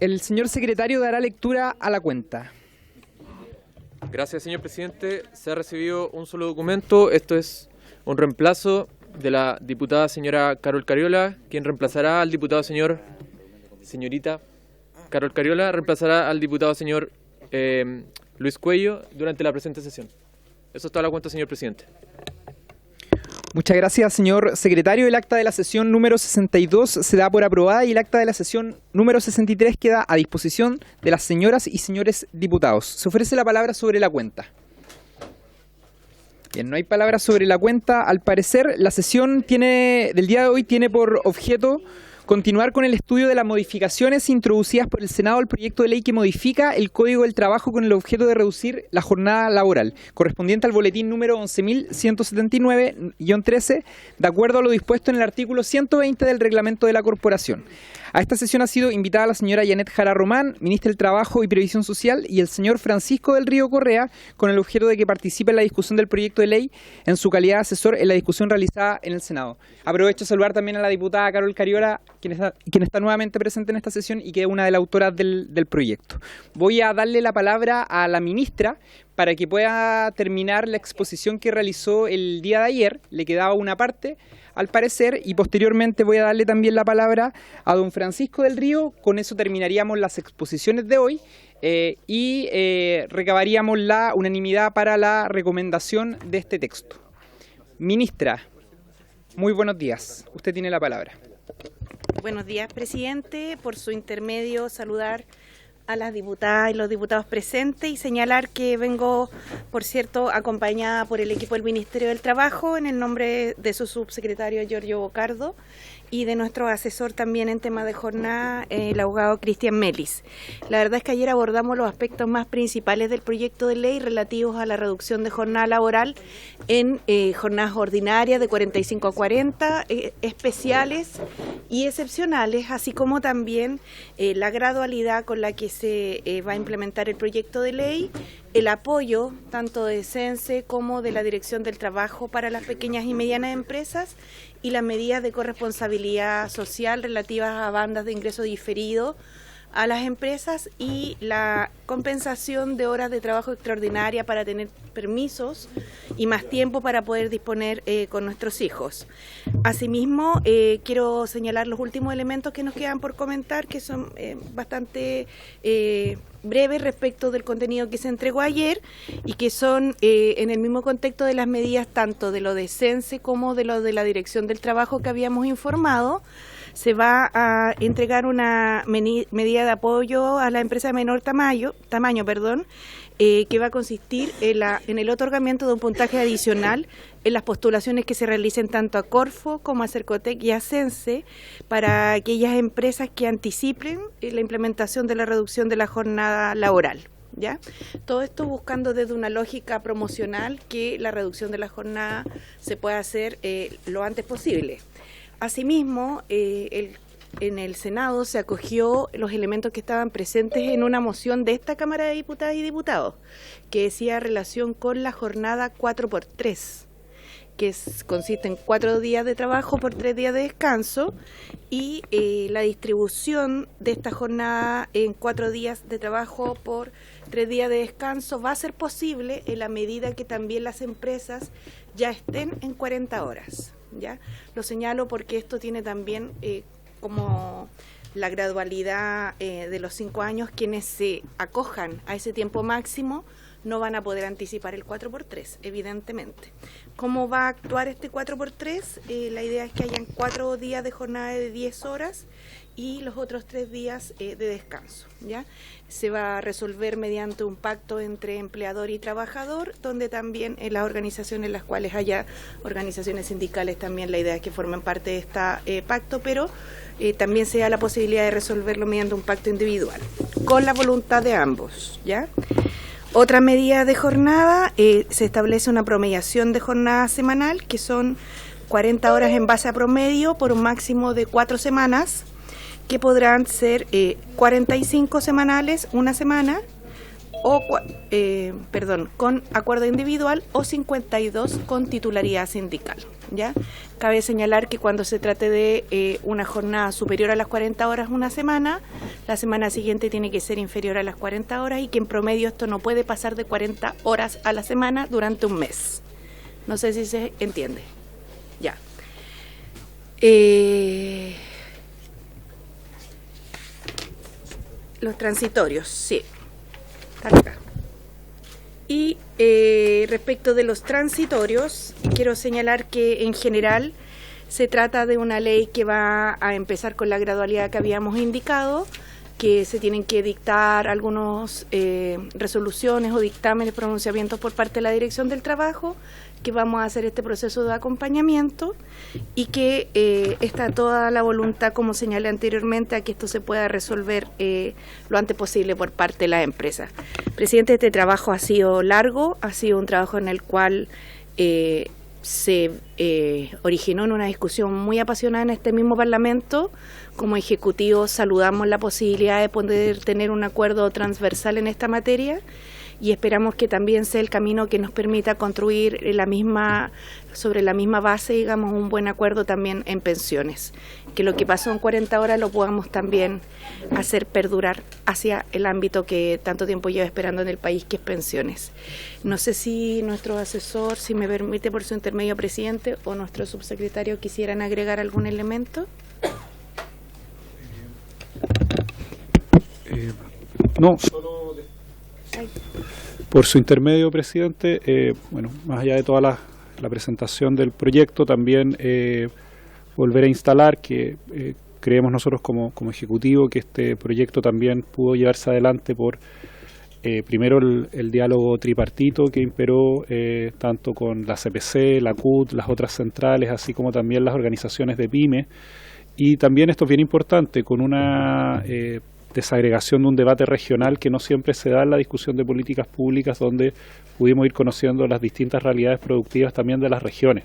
El señor secretario dará lectura a la cuenta. Gracias, señor presidente. Se ha recibido un solo documento. Esto es un reemplazo de la diputada señora Carol Cariola, quien reemplazará al diputado señorita Carol Cariola, reemplazará al diputado señor Luis Cuello durante la presente sesión. Eso es toda la cuenta, señor presidente. Muchas gracias, señor secretario. El acta de la sesión número 62 se da por aprobada y el acta de la sesión número 63 queda a disposición de las señoras y señores diputados. Se ofrece la palabra sobre la cuenta. Bien, no hay palabra sobre la cuenta. Al parecer, la sesión del día de hoy tiene por objeto continuar con el estudio de las modificaciones introducidas por el Senado al proyecto de ley que modifica el Código del Trabajo con el objeto de reducir la jornada laboral, correspondiente al boletín número 11.179-13, de acuerdo a lo dispuesto en el artículo 120 del reglamento de la Corporación. A esta sesión ha sido invitada la señora Janet Jara Román, ministra del Trabajo y Previsión Social, y el señor Francisco del Río Correa, con el objeto de que participe en la discusión del proyecto de ley en su calidad de asesor en la discusión realizada en el Senado. Aprovecho de saludar también a la diputada Carol Cariola, quien está nuevamente presente en esta sesión y que es una de las autoras del proyecto. Voy a darle la palabra a la ministra para que pueda terminar la exposición que realizó el día de ayer. Le quedaba una parte, al parecer, y posteriormente voy a darle también la palabra a don Francisco del Río. Con eso terminaríamos las exposiciones de hoy y recabaríamos la unanimidad para la recomendación de este texto. Ministra, muy buenos días. Usted tiene la palabra. Buenos días, presidente. Por su intermedio, saludar a las diputadas y los diputados presentes y señalar que vengo, por cierto, acompañada por el equipo del Ministerio del Trabajo en el nombre de su subsecretario Giorgio Bocardo y de nuestro asesor también en temas de jornada, el abogado Cristian Melis. La verdad es que ayer abordamos los aspectos más principales del proyecto de ley relativos a la reducción de jornada laboral en jornadas ordinarias de 45 a 40, especiales y excepcionales, así como también la gradualidad con la que se va a implementar el proyecto de ley, el apoyo tanto de CENSE como de la Dirección del Trabajo para las pequeñas y medianas empresas y las medidas de corresponsabilidad social relativas a bandas de ingreso diferido a las empresas y la compensación de horas de trabajo extraordinaria para tener permisos y más tiempo para poder disponer con nuestros hijos. Asimismo, quiero señalar los últimos elementos que nos quedan por comentar, que son bastante breves respecto del contenido que se entregó ayer y que son en el mismo contexto de las medidas tanto de lo de CENSE como de lo de la Dirección del Trabajo que habíamos informado. Se va a entregar una medida de apoyo a la empresa de menor tamaño, que va a consistir en el otorgamiento de un puntaje adicional en las postulaciones que se realicen tanto a Corfo como a Cercotec y a CENSE para aquellas empresas que anticipen la implementación de la reducción de la jornada laboral. ¿Ya? Todo esto buscando desde una lógica promocional que la reducción de la jornada se pueda hacer lo antes posible. Asimismo, en el Senado se acogió los elementos que estaban presentes en una moción de esta Cámara de Diputadas y Diputados, que decía relación con la jornada 4x3, que consiste en 4 días de trabajo por 3 días de descanso, y la distribución de esta jornada en 4 días de trabajo por 3 días de descanso va a ser posible en la medida que también las empresas ya estén en 40 horas. ¿Ya? Lo señalo porque esto tiene también como la gradualidad de los 5 años. Quienes se acojan a ese tiempo máximo no van a poder anticipar el 4x3, evidentemente. ¿Cómo va a actuar este 4x3? La idea es que hayan 4 días de jornada de 10 horas y los otros 3 días de descanso. ¿Ya? Se va a resolver mediante un pacto entre empleador y trabajador, donde también en las organizaciones en las cuales haya organizaciones sindicales, también la idea es que formen parte de este pacto, pero también se da la posibilidad de resolverlo mediante un pacto individual, con la voluntad de ambos. ¿Ya? Otra medida de jornada, se establece una promediación de jornada semanal, que son 40 horas en base a promedio por un máximo de 4 semanas, que podrán ser 45 semanales, una semana, o con acuerdo individual, o 52 con titularidad sindical, ¿ya? Cabe señalar que cuando se trate de una jornada superior a las 40 horas una semana, la semana siguiente tiene que ser inferior a las 40 horas y que en promedio esto no puede pasar de 40 horas a la semana durante un mes. No sé si se entiende. Ya. Los transitorios, sí. Están acá. Y respecto de los transitorios, quiero señalar que en general se trata de una ley que va a empezar con la gradualidad que habíamos indicado, que se tienen que dictar algunas resoluciones o dictámenes, pronunciamientos por parte de la Dirección del Trabajo, que vamos a hacer este proceso de acompañamiento y que está toda la voluntad, como señalé anteriormente, a que esto se pueda resolver lo antes posible por parte de las empresas. Presidente, este trabajo ha sido largo, ha sido un trabajo en el cual se originó en una discusión muy apasionada en este mismo Parlamento. Como Ejecutivo saludamos la posibilidad de poder tener un acuerdo transversal en esta materia y esperamos que también sea el camino que nos permita construir sobre la misma base, digamos, un buen acuerdo también en pensiones. Que lo que pasó en 40 horas lo podamos también hacer perdurar hacia el ámbito que tanto tiempo lleva esperando en el país, que es pensiones. No sé si nuestro asesor, si me permite por su intermedio, presidente, o nuestro subsecretario quisieran agregar algún elemento. No, por su intermedio, presidente, más allá de toda la presentación del proyecto, también volver a instalar que creemos nosotros como Ejecutivo que este proyecto también pudo llevarse adelante por primero el diálogo tripartito que imperó tanto con la CPC, la CUT, las otras centrales, así como también las organizaciones de PYME, y también esto es bien importante, con una desagregación de un debate regional que no siempre se da en la discusión de políticas públicas, donde pudimos ir conociendo las distintas realidades productivas también de las regiones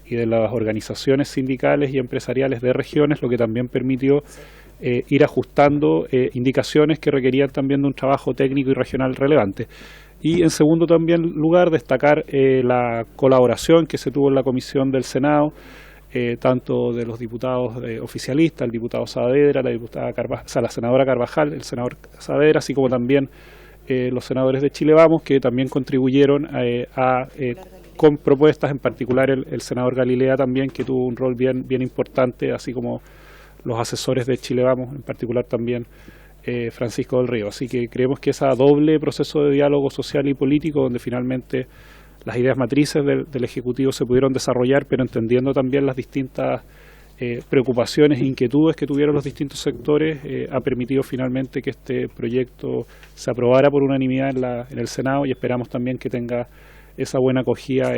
y de las organizaciones sindicales y empresariales de regiones, lo que también permitió ir ajustando indicaciones que requerían también de un trabajo técnico y regional relevante. Y en segundo también lugar, destacar la colaboración que se tuvo en la comisión del Senado, tanto de los diputados oficialistas, el diputado Saavedra, la senadora Carvajal, el senador Saavedra, así como también los senadores de Chile Vamos, que también contribuyeron con propuestas, en particular el senador Galilea también, que tuvo un rol bien importante, así como los asesores de Chile Vamos, en particular también Francisco del Río. Así que creemos que ese doble proceso de diálogo social y político, donde finalmente las ideas matrices del Ejecutivo se pudieron desarrollar, pero entendiendo también las distintas preocupaciones e inquietudes que tuvieron los distintos sectores, ha permitido finalmente que este proyecto se aprobara por unanimidad en el Senado, y esperamos también que tenga esa buena acogida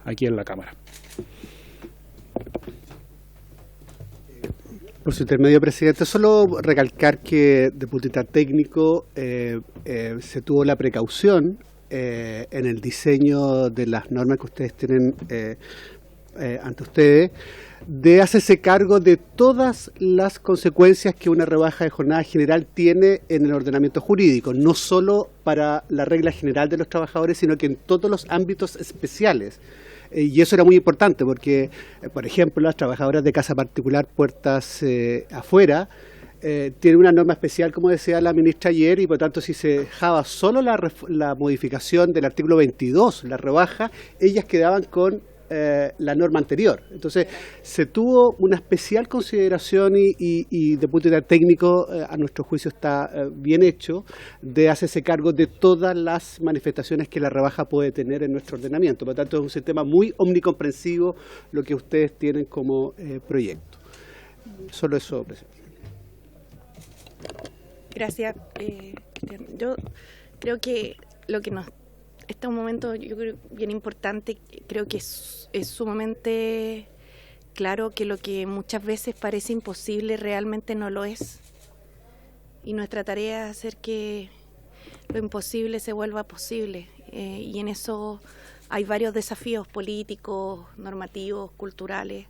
aquí en la Cámara. Por su intermedio, presidente, solo recalcar que de punto de vista técnico se tuvo la precaución en el diseño de las normas que ustedes tienen ante ustedes, de hacerse cargo de todas las consecuencias que una rebaja de jornada general tiene en el ordenamiento jurídico, no solo para la regla general de los trabajadores, sino que en todos los ámbitos especiales. Y eso era muy importante porque, por ejemplo, las trabajadoras de casa particular puertas afuera tienen una norma especial, como decía la ministra ayer, y por tanto si se dejaba solo la modificación del artículo 22, la rebaja, ellas quedaban con la norma anterior. Entonces se tuvo una especial consideración y de punto de vista técnico, a nuestro juicio está bien hecho, de hacerse cargo de todas las manifestaciones que la rebaja puede tener en nuestro ordenamiento. Por lo tanto es un sistema muy omnicomprensivo lo que ustedes tienen como proyecto. Solo eso, presidente. Gracias, Cristian. Yo creo que lo que este es un momento, yo creo, bien importante. Creo que es sumamente claro que lo que muchas veces parece imposible realmente no lo es. Y nuestra tarea es hacer que lo imposible se vuelva posible. Y en eso hay varios desafíos políticos, normativos, culturales,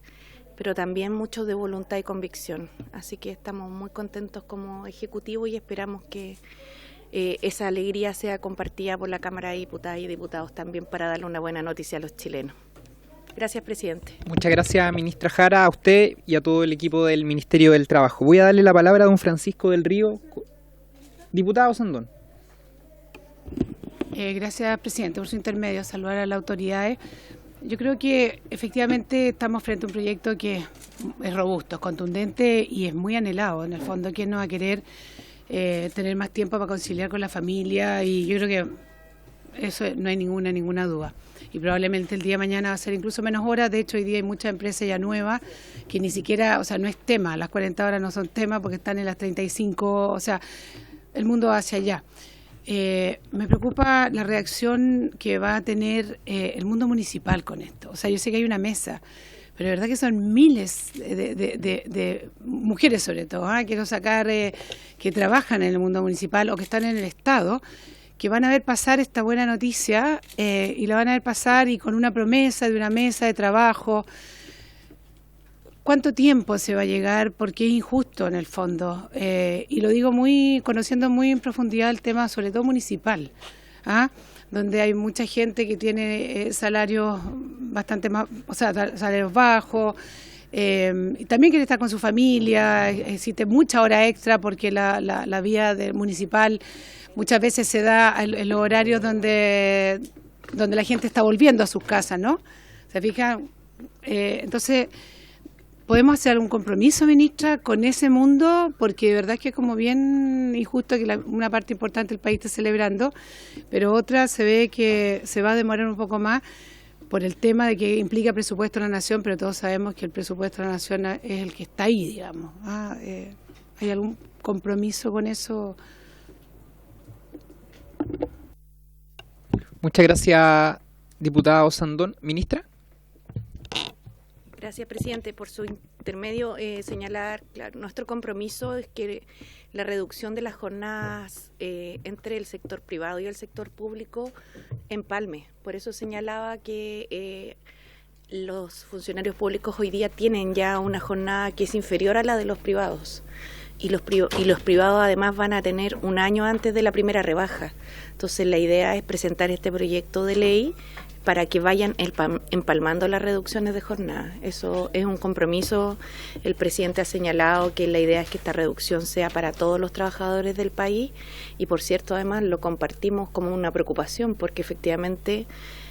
pero también mucho de voluntad y convicción. Así que estamos muy contentos como Ejecutivo y esperamos que esa alegría sea compartida por la Cámara de Diputadas y Diputados también para darle una buena noticia a los chilenos. Gracias, presidente. Muchas gracias, ministra Jara, a usted y a todo el equipo del Ministerio del Trabajo. Voy a darle la palabra a don Francisco del Río. Diputado Sandón. Gracias, presidente, por su intermedio. Saludar a las autoridades. Yo creo que efectivamente estamos frente a un proyecto que es robusto, es contundente y es muy anhelado. En el fondo, ¿quién no va a querer tener más tiempo para conciliar con la familia? Y yo creo que eso no hay ninguna duda. Y probablemente el día de mañana va a ser incluso menos horas. De hecho, hoy día hay muchas empresas ya nuevas que ni siquiera, o sea, no es tema. Las 40 horas no son tema porque están en las 35, o sea, el mundo va hacia allá. Me preocupa la reacción que va a tener el mundo municipal con esto. O sea, yo sé que hay una mesa, pero de verdad que son miles de mujeres sobre todo, quiero sacar, que trabajan en el mundo municipal o que están en el Estado, que van a ver pasar esta buena noticia y la van a ver pasar y con una promesa de una mesa de trabajo. ¿Cuánto tiempo se va a llegar? Porque es injusto en el fondo. Y lo digo conociendo muy en profundidad el tema, sobre todo municipal, donde hay mucha gente que tiene salarios bastante más, o sea, salarios bajos, y también quiere estar con su familia, existe mucha hora extra porque la vía municipal muchas veces se da en los horarios donde la gente está volviendo a sus casas, ¿no? ¿Se fijan? Entonces, ¿podemos hacer algún compromiso, ministra, con ese mundo? Porque de verdad es que es como bien injusto que una parte importante del país esté celebrando, pero otra se ve que se va a demorar un poco más por el tema de que implica presupuesto de la Nación, pero todos sabemos que el presupuesto de la Nación es el que está ahí, digamos. ¿Hay algún compromiso con eso? Muchas gracias, diputado Sandón. Ministra. Gracias, presidente. Por su intermedio, señalar, claro, nuestro compromiso es que la reducción de las jornadas entre el sector privado y el sector público empalme. Por eso señalaba que los funcionarios públicos hoy día tienen ya una jornada que es inferior a la de los privados. Y los privados además van a tener un año antes de la primera rebaja. Entonces la idea es presentar este proyecto de ley para que vayan empalmando las reducciones de jornada. Eso es un compromiso. El presidente ha señalado que la idea es que esta reducción sea para todos los trabajadores del país y, por cierto, además lo compartimos como una preocupación porque efectivamente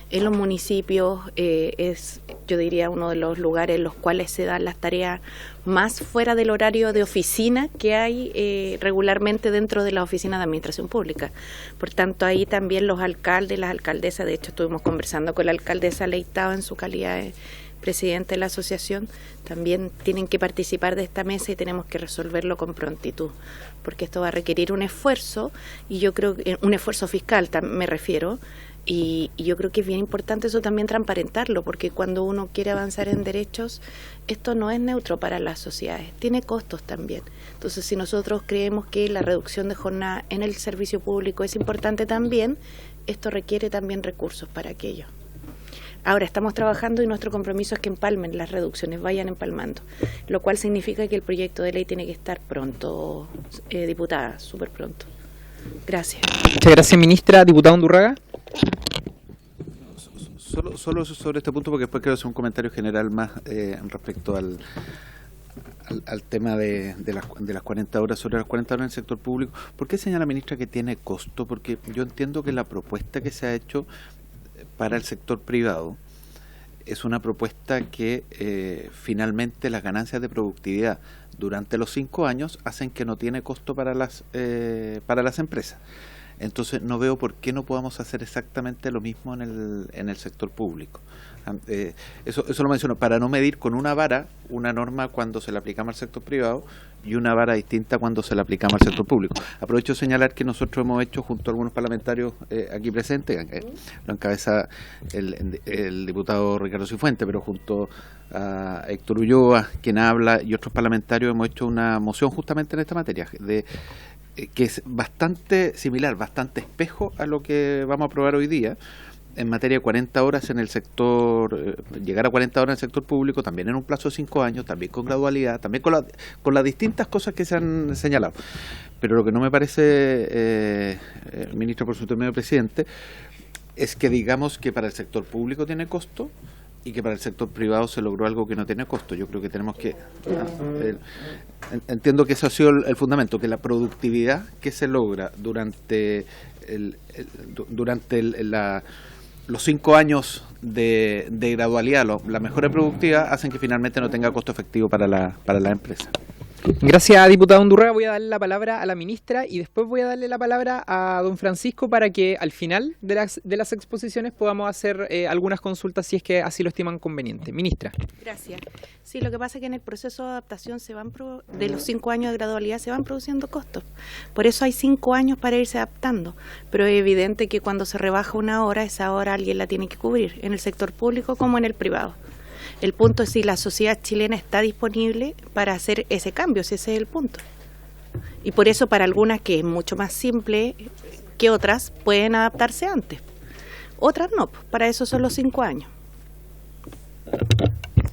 en los municipios es, yo diría, uno de los lugares en los cuales se dan las tareas más fuera del horario de oficina que hay regularmente dentro de las oficinas de administración pública. Por tanto, ahí también los alcaldes, las alcaldesas, de hecho estuvimos conversando con la alcaldesa Leitao en su calidad de presidente de la asociación, también tienen que participar de esta mesa y tenemos que resolverlo con prontitud, porque esto va a requerir un esfuerzo, y yo creo que un esfuerzo fiscal me refiero, y yo creo que es bien importante eso también transparentarlo, porque cuando uno quiere avanzar en derechos, esto no es neutro para las sociedades, tiene costos también. Entonces, si nosotros creemos que la reducción de jornada en el servicio público es importante también, esto requiere también recursos para aquello. Ahora estamos trabajando y nuestro compromiso es que empalmen las reducciones, vayan empalmando, lo cual significa que el proyecto de ley tiene que estar pronto, diputada, súper pronto. Gracias. Muchas gracias, ministra. Diputado Undurraga. Solo sobre este punto, porque después quiero hacer un comentario general más respecto al tema de las 40 horas, sobre las 40 horas en el sector público. ¿Por qué señala la ministra que tiene costo? Porque yo entiendo que la propuesta que se ha hecho para el sector privado es una propuesta que finalmente las ganancias de productividad durante los 5 años hacen que no tiene costo para las empresas. Entonces no veo por qué no podamos hacer exactamente lo mismo en el sector público. Eso lo menciono, para no medir con una vara una norma cuando se la aplicamos al sector privado y una vara distinta cuando se la aplicamos al sector público. Aprovecho de señalar que nosotros hemos hecho, junto a algunos parlamentarios aquí presentes, lo encabeza el diputado Ricardo Cifuentes, pero junto a Héctor Ulloa, quien habla, y otros parlamentarios, hemos hecho una moción justamente en esta materia, que es bastante similar, bastante espejo a lo que vamos a aprobar hoy día, en materia de 40 horas en el sector, llegar a 40 horas en el sector público, también en un plazo de 5 años, también con gradualidad, también con las distintas cosas que se han señalado. Pero lo que no me parece, ministro, por su intermedio, presidente, es que digamos que para el sector público tiene costo y que para el sector privado se logró algo que no tiene costo. Yo creo que tenemos que... entiendo que eso ha sido el fundamento, que la productividad que se logra durante los 5 años de gradualidad, la mejora productiva, hacen que finalmente no tenga costo efectivo para la empresa. Gracias, diputado Undurraga. Voy a darle la palabra a la ministra y después voy a darle la palabra a don Francisco para que al final de las exposiciones podamos hacer algunas consultas si es que así lo estiman conveniente. Ministra. Gracias. Sí, lo que pasa es que en el proceso de adaptación de los 5 años de gradualidad se van produciendo costos. Por eso hay 5 años para irse adaptando. Pero es evidente que cuando se rebaja una hora, esa hora alguien la tiene que cubrir, en el sector público como en el privado. El punto es si la sociedad chilena está disponible para hacer ese cambio, si ese es el punto. Y por eso para algunas, que es mucho más simple que otras, pueden adaptarse antes. Otras no, para eso son los 5 años.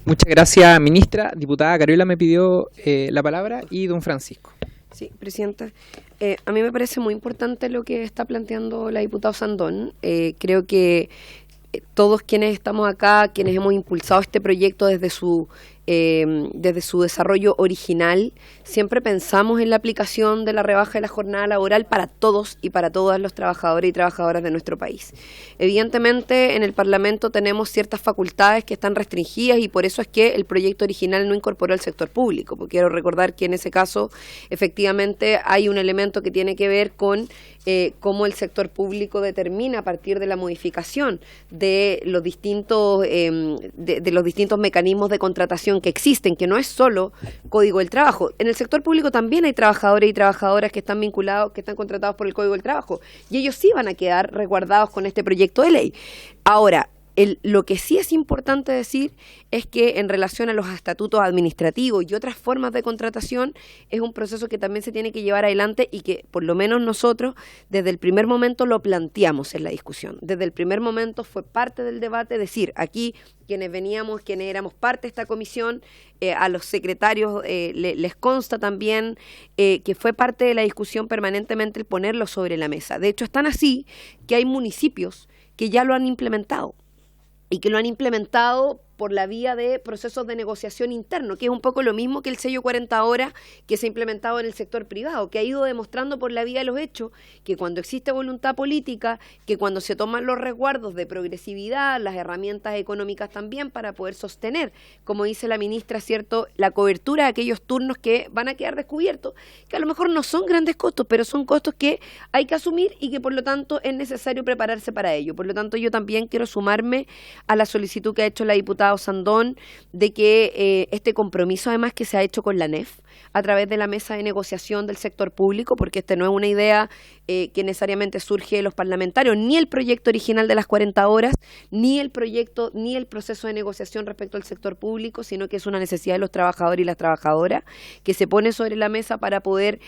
Muchas gracias, ministra. Diputada Cariola me pidió la palabra y don Francisco. Sí, presidenta. A mí me parece muy importante lo que está planteando la diputada Sandón. Creo que todos quienes estamos acá, quienes hemos impulsado este proyecto desde su desarrollo original, siempre pensamos en la aplicación de la rebaja de la jornada laboral para todos y para todas los trabajadores y trabajadoras de nuestro país. Evidentemente, en el Parlamento tenemos ciertas facultades que están restringidas y por eso es que el proyecto original no incorporó al sector público, porque quiero recordar que en ese caso efectivamente hay un elemento que tiene que ver con cómo el sector público determina a partir de la modificación de los distintos mecanismos de contratación que existen, que no es solo Código del Trabajo. En el sector público también hay trabajadores y trabajadoras que están vinculados, que están contratados por el Código del Trabajo, y ellos sí van a quedar resguardados con este proyecto de ley. Ahora, lo que sí es importante decir es que en relación a los estatutos administrativos y otras formas de contratación es un proceso que también se tiene que llevar adelante y que por lo menos nosotros desde el primer momento lo planteamos en la discusión. Desde el primer momento fue parte del debate, decir, aquí quienes éramos parte de esta comisión, a los secretarios les consta también que fue parte de la discusión permanentemente el ponerlo sobre la mesa. De hecho, es tan así que hay municipios que ya lo han implementado. Y que lo han implementado por la vía de procesos de negociación interno, que es un poco lo mismo que el sello 40 horas que se ha implementado en el sector privado, que ha ido demostrando por la vía de los hechos que cuando existe voluntad política, que cuando se toman los resguardos de progresividad, las herramientas económicas también para poder sostener, como dice la ministra, cierto, la cobertura de aquellos turnos que van a quedar descubiertos, que a lo mejor no son grandes costos, pero son costos que hay que asumir y que por lo tanto es necesario prepararse para ello. Por lo tanto, yo también quiero sumarme a la solicitud que ha hecho la diputada Sandón de que este compromiso además que se ha hecho con la ANEF a través de la mesa de negociación del sector público, porque este no es una idea que necesariamente surge de los parlamentarios, ni el proyecto original de las 40 horas, ni el proyecto, ni el proceso de negociación respecto al sector público, sino que es una necesidad de los trabajadores y las trabajadoras que se pone sobre la mesa para poder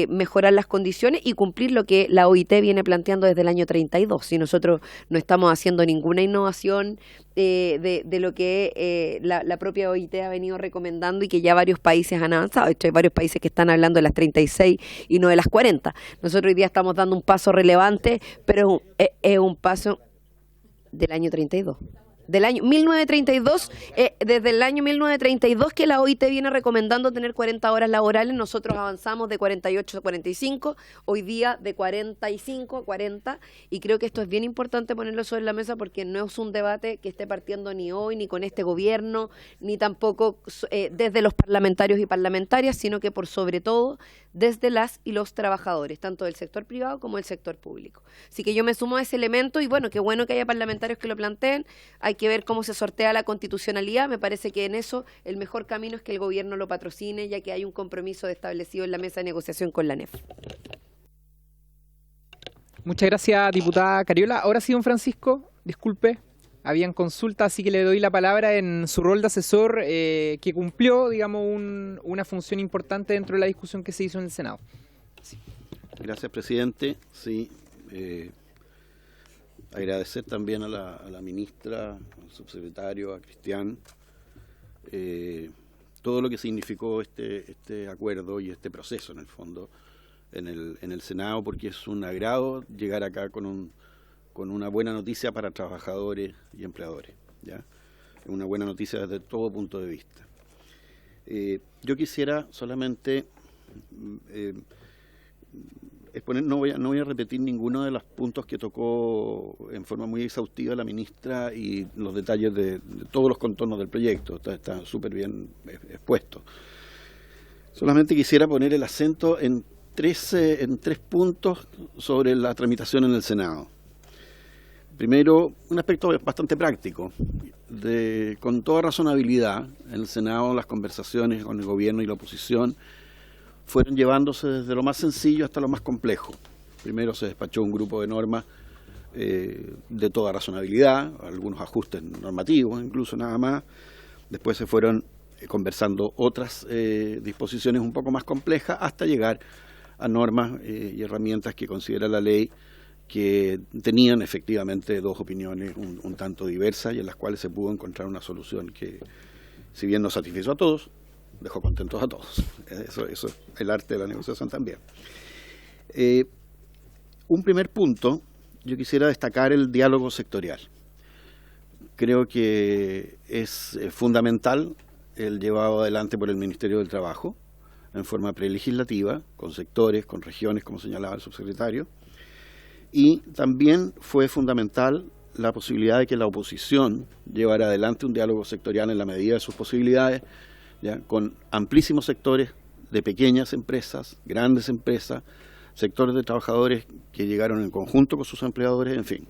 mejorar las condiciones y cumplir lo que la OIT viene planteando desde el año 32. Si nosotros no estamos haciendo ninguna innovación de lo que la propia OIT ha venido recomendando y que ya varios países han avanzado. De hecho, hay varios países que están hablando de las 36 y no de las 40. Nosotros hoy día estamos dando un paso relevante, pero es un paso del año 32. Del año 1932, desde el año 1932 que la OIT viene recomendando tener 40 horas laborales, nosotros avanzamos de 48 a 45, hoy día de 45 a 40, y creo que esto es bien importante ponerlo sobre la mesa porque no es un debate que esté partiendo ni hoy, ni con este gobierno, ni tampoco desde los parlamentarios y parlamentarias, sino que por sobre todo desde las y los trabajadores, tanto del sector privado como del sector público. Así que yo me sumo a ese elemento y bueno, qué bueno que haya parlamentarios que lo planteen. Hay que ver cómo se sortea la constitucionalidad. Me parece que en eso el mejor camino es que el gobierno lo patrocine, ya que hay un compromiso establecido en la mesa de negociación con la ANEF. Muchas gracias, diputada Cariola. Ahora sí, don Francisco, disculpe, habían consultas, así que le doy la palabra en su rol de asesor que cumplió, digamos, una función importante dentro de la discusión que se hizo en el Senado. Sí. Gracias, presidente. Sí, agradecer también a la ministra, al subsecretario, a Cristian, todo lo que significó este acuerdo y este proceso, en el fondo, en el Senado, porque es un agrado llegar acá con una buena noticia para trabajadores y empleadores, ¿ya? Una buena noticia desde todo punto de vista. Yo quisiera solamente exponer, no voy a repetir ninguno de los puntos que tocó en forma muy exhaustiva la ministra y los detalles de todos los contornos del proyecto, está súper bien expuesto. Solamente quisiera poner el acento en tres puntos sobre la tramitación en el Senado. Primero, un aspecto bastante práctico. Con toda razonabilidad, en el Senado las conversaciones con el gobierno y la oposición fueron llevándose desde lo más sencillo hasta lo más complejo. Primero se despachó un grupo de normas de toda razonabilidad, algunos ajustes normativos incluso nada más. Después se fueron conversando otras disposiciones un poco más complejas hasta llegar a normas y herramientas que considera la ley que tenían efectivamente dos opiniones un tanto diversas y en las cuales se pudo encontrar una solución que, si bien no satisfizo a todos, dejó contentos a todos. Eso es el arte de la negociación también. Un primer punto, yo quisiera destacar el diálogo sectorial. Creo que es fundamental el llevado adelante por el Ministerio del Trabajo en forma prelegislativa, con sectores, con regiones, como señalaba el subsecretario. Y también fue fundamental la posibilidad de que la oposición llevara adelante un diálogo sectorial en la medida de sus posibilidades, ¿ya? Con amplísimos sectores de pequeñas empresas, grandes empresas, sectores de trabajadores que llegaron en conjunto con sus empleadores, en fin.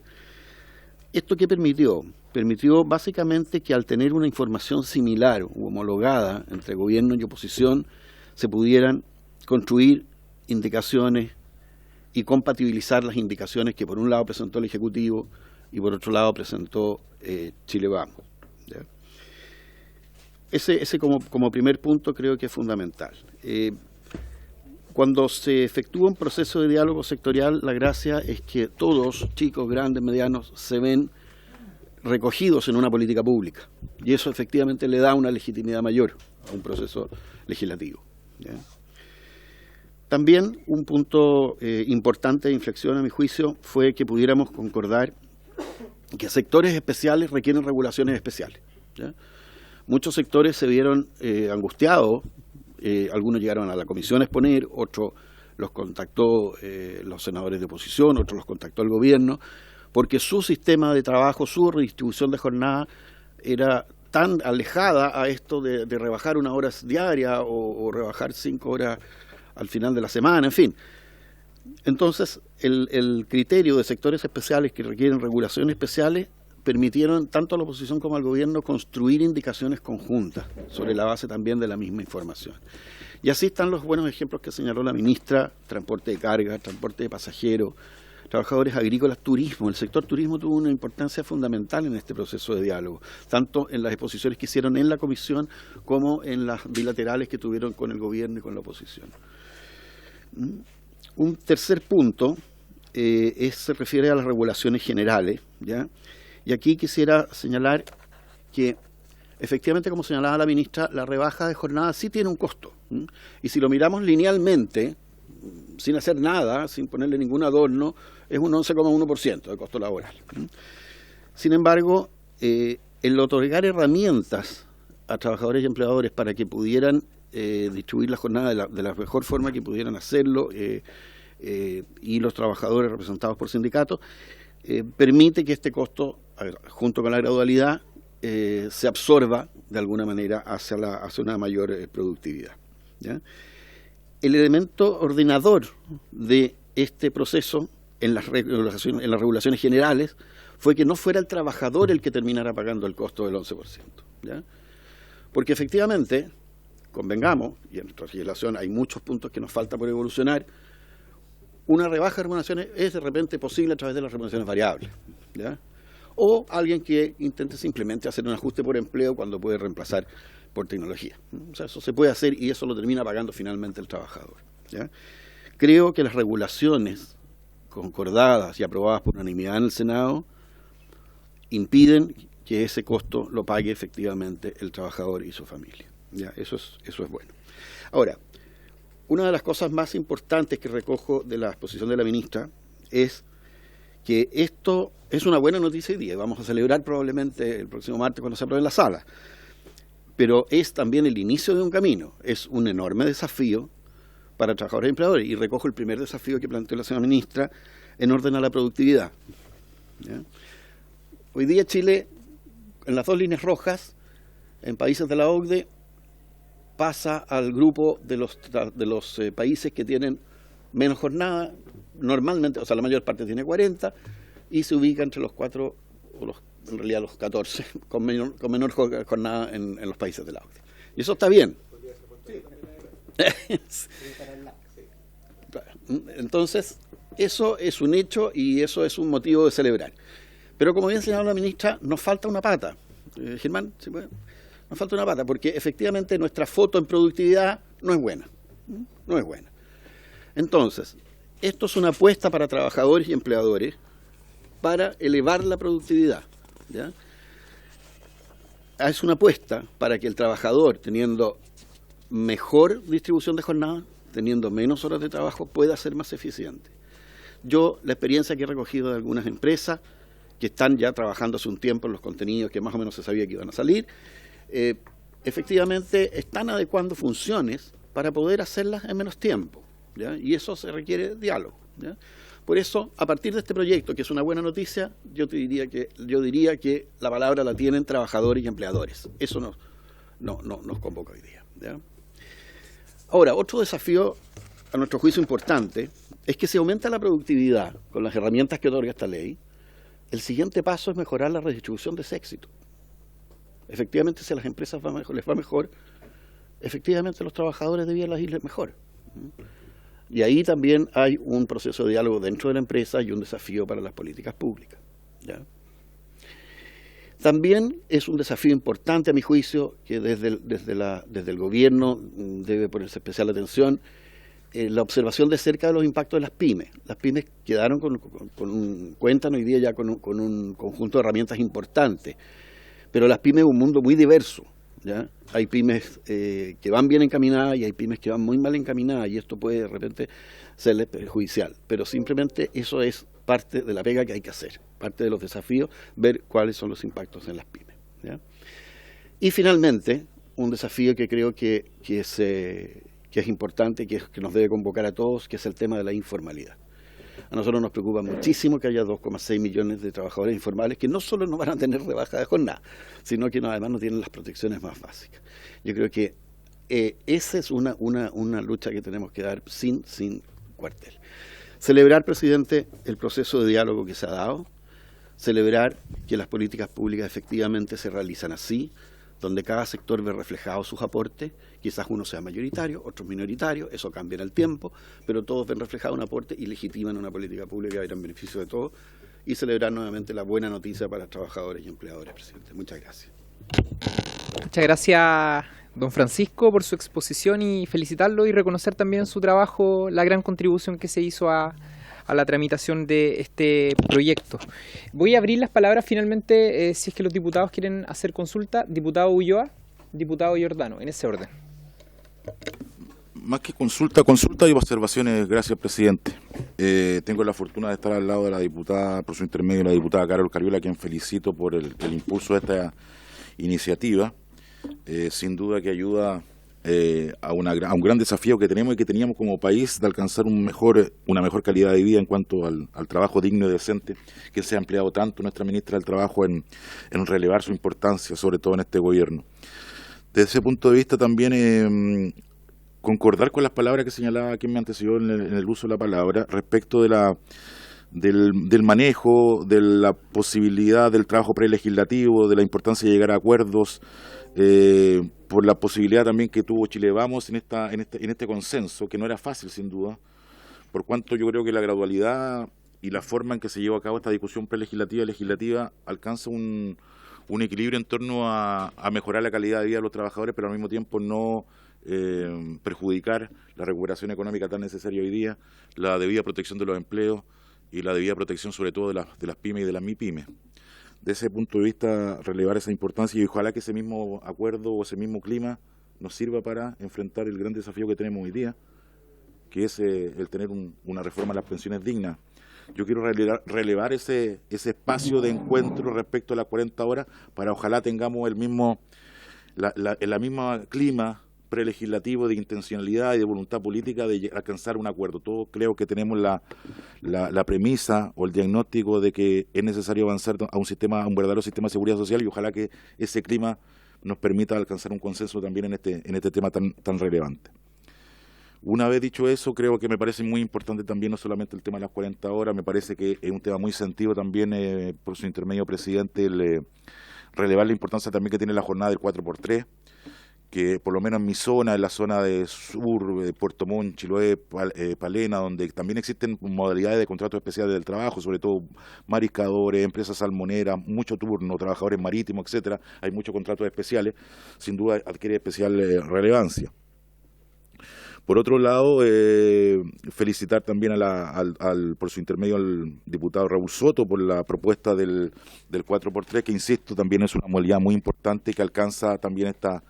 ¿Esto qué permitió? Permitió básicamente que al tener una información similar u homologada entre gobierno y oposición, se pudieran construir indicaciones y compatibilizar las indicaciones que por un lado presentó el Ejecutivo y por otro lado presentó Chile Vamos, ¿ya? Ese como primer punto creo que es fundamental. Cuando se efectúa un proceso de diálogo sectorial, la gracia es que todos, chicos, grandes, medianos, se ven recogidos en una política pública y eso efectivamente le da una legitimidad mayor a un proceso legislativo, ¿ya? También un punto importante de inflexión a mi juicio fue que pudiéramos concordar que sectores especiales requieren regulaciones especiales, ¿ya? Muchos sectores se vieron angustiados, algunos llegaron a la comisión a exponer, otros los contactó los senadores de oposición, otros los contactó el gobierno, porque su sistema de trabajo, su redistribución de jornada era tan alejada a esto de rebajar 1 hora diaria o rebajar 5 horas al final de la semana, en fin. Entonces, el criterio de sectores especiales que requieren regulaciones especiales permitieron tanto a la oposición como al gobierno construir indicaciones conjuntas sobre la base también de la misma información. Y así están los buenos ejemplos que señaló la ministra: transporte de carga, transporte de pasajeros, trabajadores agrícolas, turismo. El sector turismo tuvo una importancia fundamental en este proceso de diálogo, tanto en las exposiciones que hicieron en la comisión como en las bilaterales que tuvieron con el gobierno y con la oposición. Un tercer punto se refiere a las regulaciones generales, ¿ya? Y aquí quisiera señalar que efectivamente, como señalaba la ministra, la rebaja de jornada sí tiene un costo, ¿m? Y si lo miramos linealmente, sin hacer nada, sin ponerle ningún adorno, es un 11,1% de costo laboral, ¿m? Sin embargo, el otorgar herramientas a trabajadores y empleadores para que pudieran distribuir la jornada de la mejor forma que pudieran hacerlo, y los trabajadores representados por sindicatos, permite que este costo, junto con la gradualidad, se absorba de alguna manera hacia una mayor productividad, ¿ya? El elemento ordenador de este proceso en las regulaciones generales fue que no fuera el trabajador el que terminara pagando el costo del 11%, ¿ya? Porque efectivamente, convengamos, y en nuestra legislación hay muchos puntos que nos falta por evolucionar, una rebaja de remuneraciones es de repente posible a través de las remuneraciones variables, ¿ya? O alguien que intente simplemente hacer un ajuste por empleo cuando puede reemplazar por tecnología. O sea, eso se puede hacer y eso lo termina pagando finalmente el trabajador, ¿ya? Creo que las regulaciones concordadas y aprobadas por unanimidad en el Senado impiden que ese costo lo pague efectivamente el trabajador y su familia. ¿Ya? Eso es bueno. Ahora, una de las cosas más importantes que recojo de la exposición de la ministra es que esto es una buena noticia hoy día. Vamos a celebrar probablemente el próximo martes cuando se apruebe en la sala. Pero es también el inicio de un camino. Es un enorme desafío para trabajadores y empleadores. Y recojo el primer desafío que planteó la señora ministra en orden a la productividad. ¿Ya? Hoy día Chile, en las dos líneas rojas, en países de la OCDE, pasa al grupo de los países que tienen menos jornada, normalmente, o sea, la mayor parte tiene 40, y se ubica entre los 4, en realidad los 14, con menor jornada en los países de la OCDE. Y eso está bien. Entonces, eso es un hecho y eso es un motivo de celebrar. Pero como bien señaló la ministra, nos falta una pata. Germán, ¿sí puede? Nos falta una pata, porque efectivamente nuestra foto en productividad no es buena. No es buena. Entonces, esto es una apuesta para trabajadores y empleadores para elevar la productividad. ¿Ya? Es una apuesta para que el trabajador, teniendo mejor distribución de jornada, teniendo menos horas de trabajo, pueda ser más eficiente. Yo, la experiencia que he recogido de algunas empresas que están ya trabajando hace un tiempo en los contenidos que más o menos se sabía que iban a salir, efectivamente están adecuando funciones para poder hacerlas en menos tiempo, ¿ya? Y eso se requiere diálogo, ¿ya? Por eso, a partir de este proyecto, que es una buena noticia, yo diría que la palabra la tienen trabajadores y empleadores. Eso nos convoca hoy día, ¿ya? Ahora, otro desafío, a nuestro juicio importante, es que si aumenta la productividad con las herramientas que otorga esta ley, el siguiente paso es mejorar la redistribución de ese éxito. Efectivamente, si a las empresas les va mejor, efectivamente los trabajadores debían irles mejor. Y ahí también hay un proceso de diálogo dentro de la empresa y un desafío para las políticas públicas, ¿ya? También es un desafío importante, a mi juicio, que desde el gobierno debe ponerse especial atención, la observación de cerca de los impactos de las pymes. Las pymes quedaron cuentan hoy día ya con un conjunto de herramientas importantes, pero las pymes es un mundo muy diverso, ¿ya? Hay pymes que van bien encaminadas y hay pymes que van muy mal encaminadas, y esto puede de repente serles perjudicial, pero simplemente eso es parte de la pega que hay que hacer, parte de los desafíos, ver cuáles son los impactos en las pymes, ¿ya? Y finalmente, un desafío que creo que es importante, que nos debe convocar a todos, que es el tema de la informalidad. A nosotros nos preocupa muchísimo que haya 2,6 millones de trabajadores informales que no solo no van a tener rebaja de jornada, sino que además no tienen las protecciones más básicas. Yo creo que esa es una lucha que tenemos que dar sin cuartel. Celebrar, presidente, el proceso de diálogo que se ha dado, celebrar que las políticas públicas efectivamente se realizan así, donde cada sector ve reflejados sus aportes, quizás uno sea mayoritario, otros minoritarios, eso cambia en el tiempo, pero todos ven reflejado un aporte y legitiman una política pública que va a ir en beneficio de todos, y celebrar nuevamente la buena noticia para los trabajadores y empleadores, presidente. Muchas gracias. Muchas gracias, don Francisco, por su exposición, y felicitarlo y reconocer también su trabajo, la gran contribución que se hizo a la tramitación de este proyecto. Voy a abrir las palabras finalmente, si es que los diputados quieren hacer consulta. Diputado Ulloa, diputado Giordano, en ese orden. Más que consulta y observaciones, gracias, presidente. Tengo la fortuna de estar al lado de la diputada, por su intermedio, la diputada Carol Cariola, a quien felicito por el impulso de esta iniciativa. Sin duda que ayuda a un gran desafío que tenemos y que teníamos como país de alcanzar una mejor calidad de vida en cuanto al trabajo digno y decente, que se ha empleado tanto nuestra ministra del Trabajo en relevar su importancia, sobre todo en este gobierno. Desde ese punto de vista también concordar con las palabras que señalaba quien me antecedió en el uso de la palabra respecto del manejo, de la posibilidad del trabajo prelegislativo, de la importancia de llegar a acuerdos, por la posibilidad también que tuvo Chile Vamos en este consenso, que no era fácil sin duda, por cuanto yo creo que la gradualidad y la forma en que se llevó a cabo esta discusión prelegislativa y legislativa alcanza un equilibrio en torno a mejorar la calidad de vida de los trabajadores, pero al mismo tiempo no perjudicar la recuperación económica tan necesaria hoy día, la debida protección de los empleos y la debida protección sobre todo de las pymes y de las MIPYMES. de ese punto de vista, relevar esa importancia y ojalá que ese mismo acuerdo o ese mismo clima nos sirva para enfrentar el gran desafío que tenemos hoy día, que es el tener una reforma de las pensiones dignas. Yo quiero relevar ese espacio de encuentro respecto a las 40 horas para ojalá tengamos la misma clima prelegislativo de intencionalidad y de voluntad política de alcanzar un acuerdo. Todos creo que tenemos la premisa o el diagnóstico de que es necesario avanzar a un verdadero sistema de seguridad social y ojalá que ese clima nos permita alcanzar un consenso también en este tema tan relevante. Una vez dicho eso, creo que me parece muy importante también no solamente el tema de las 40 horas, me parece que es un tema muy sentido también por su intermedio presidente, relevar la importancia también que tiene la jornada del 4x3, que por lo menos en mi zona, en la zona de sur, de Puerto Montt, Chiloé, Palena, donde también existen modalidades de contratos especiales del trabajo, sobre todo mariscadores, empresas salmoneras, mucho turno, trabajadores marítimos, etcétera, hay muchos contratos especiales, sin duda adquiere especial relevancia. Por otro lado, felicitar también por su intermedio al diputado Raúl Soto por la propuesta del 4x3, que insisto, también es una modalidad muy importante que alcanza también esta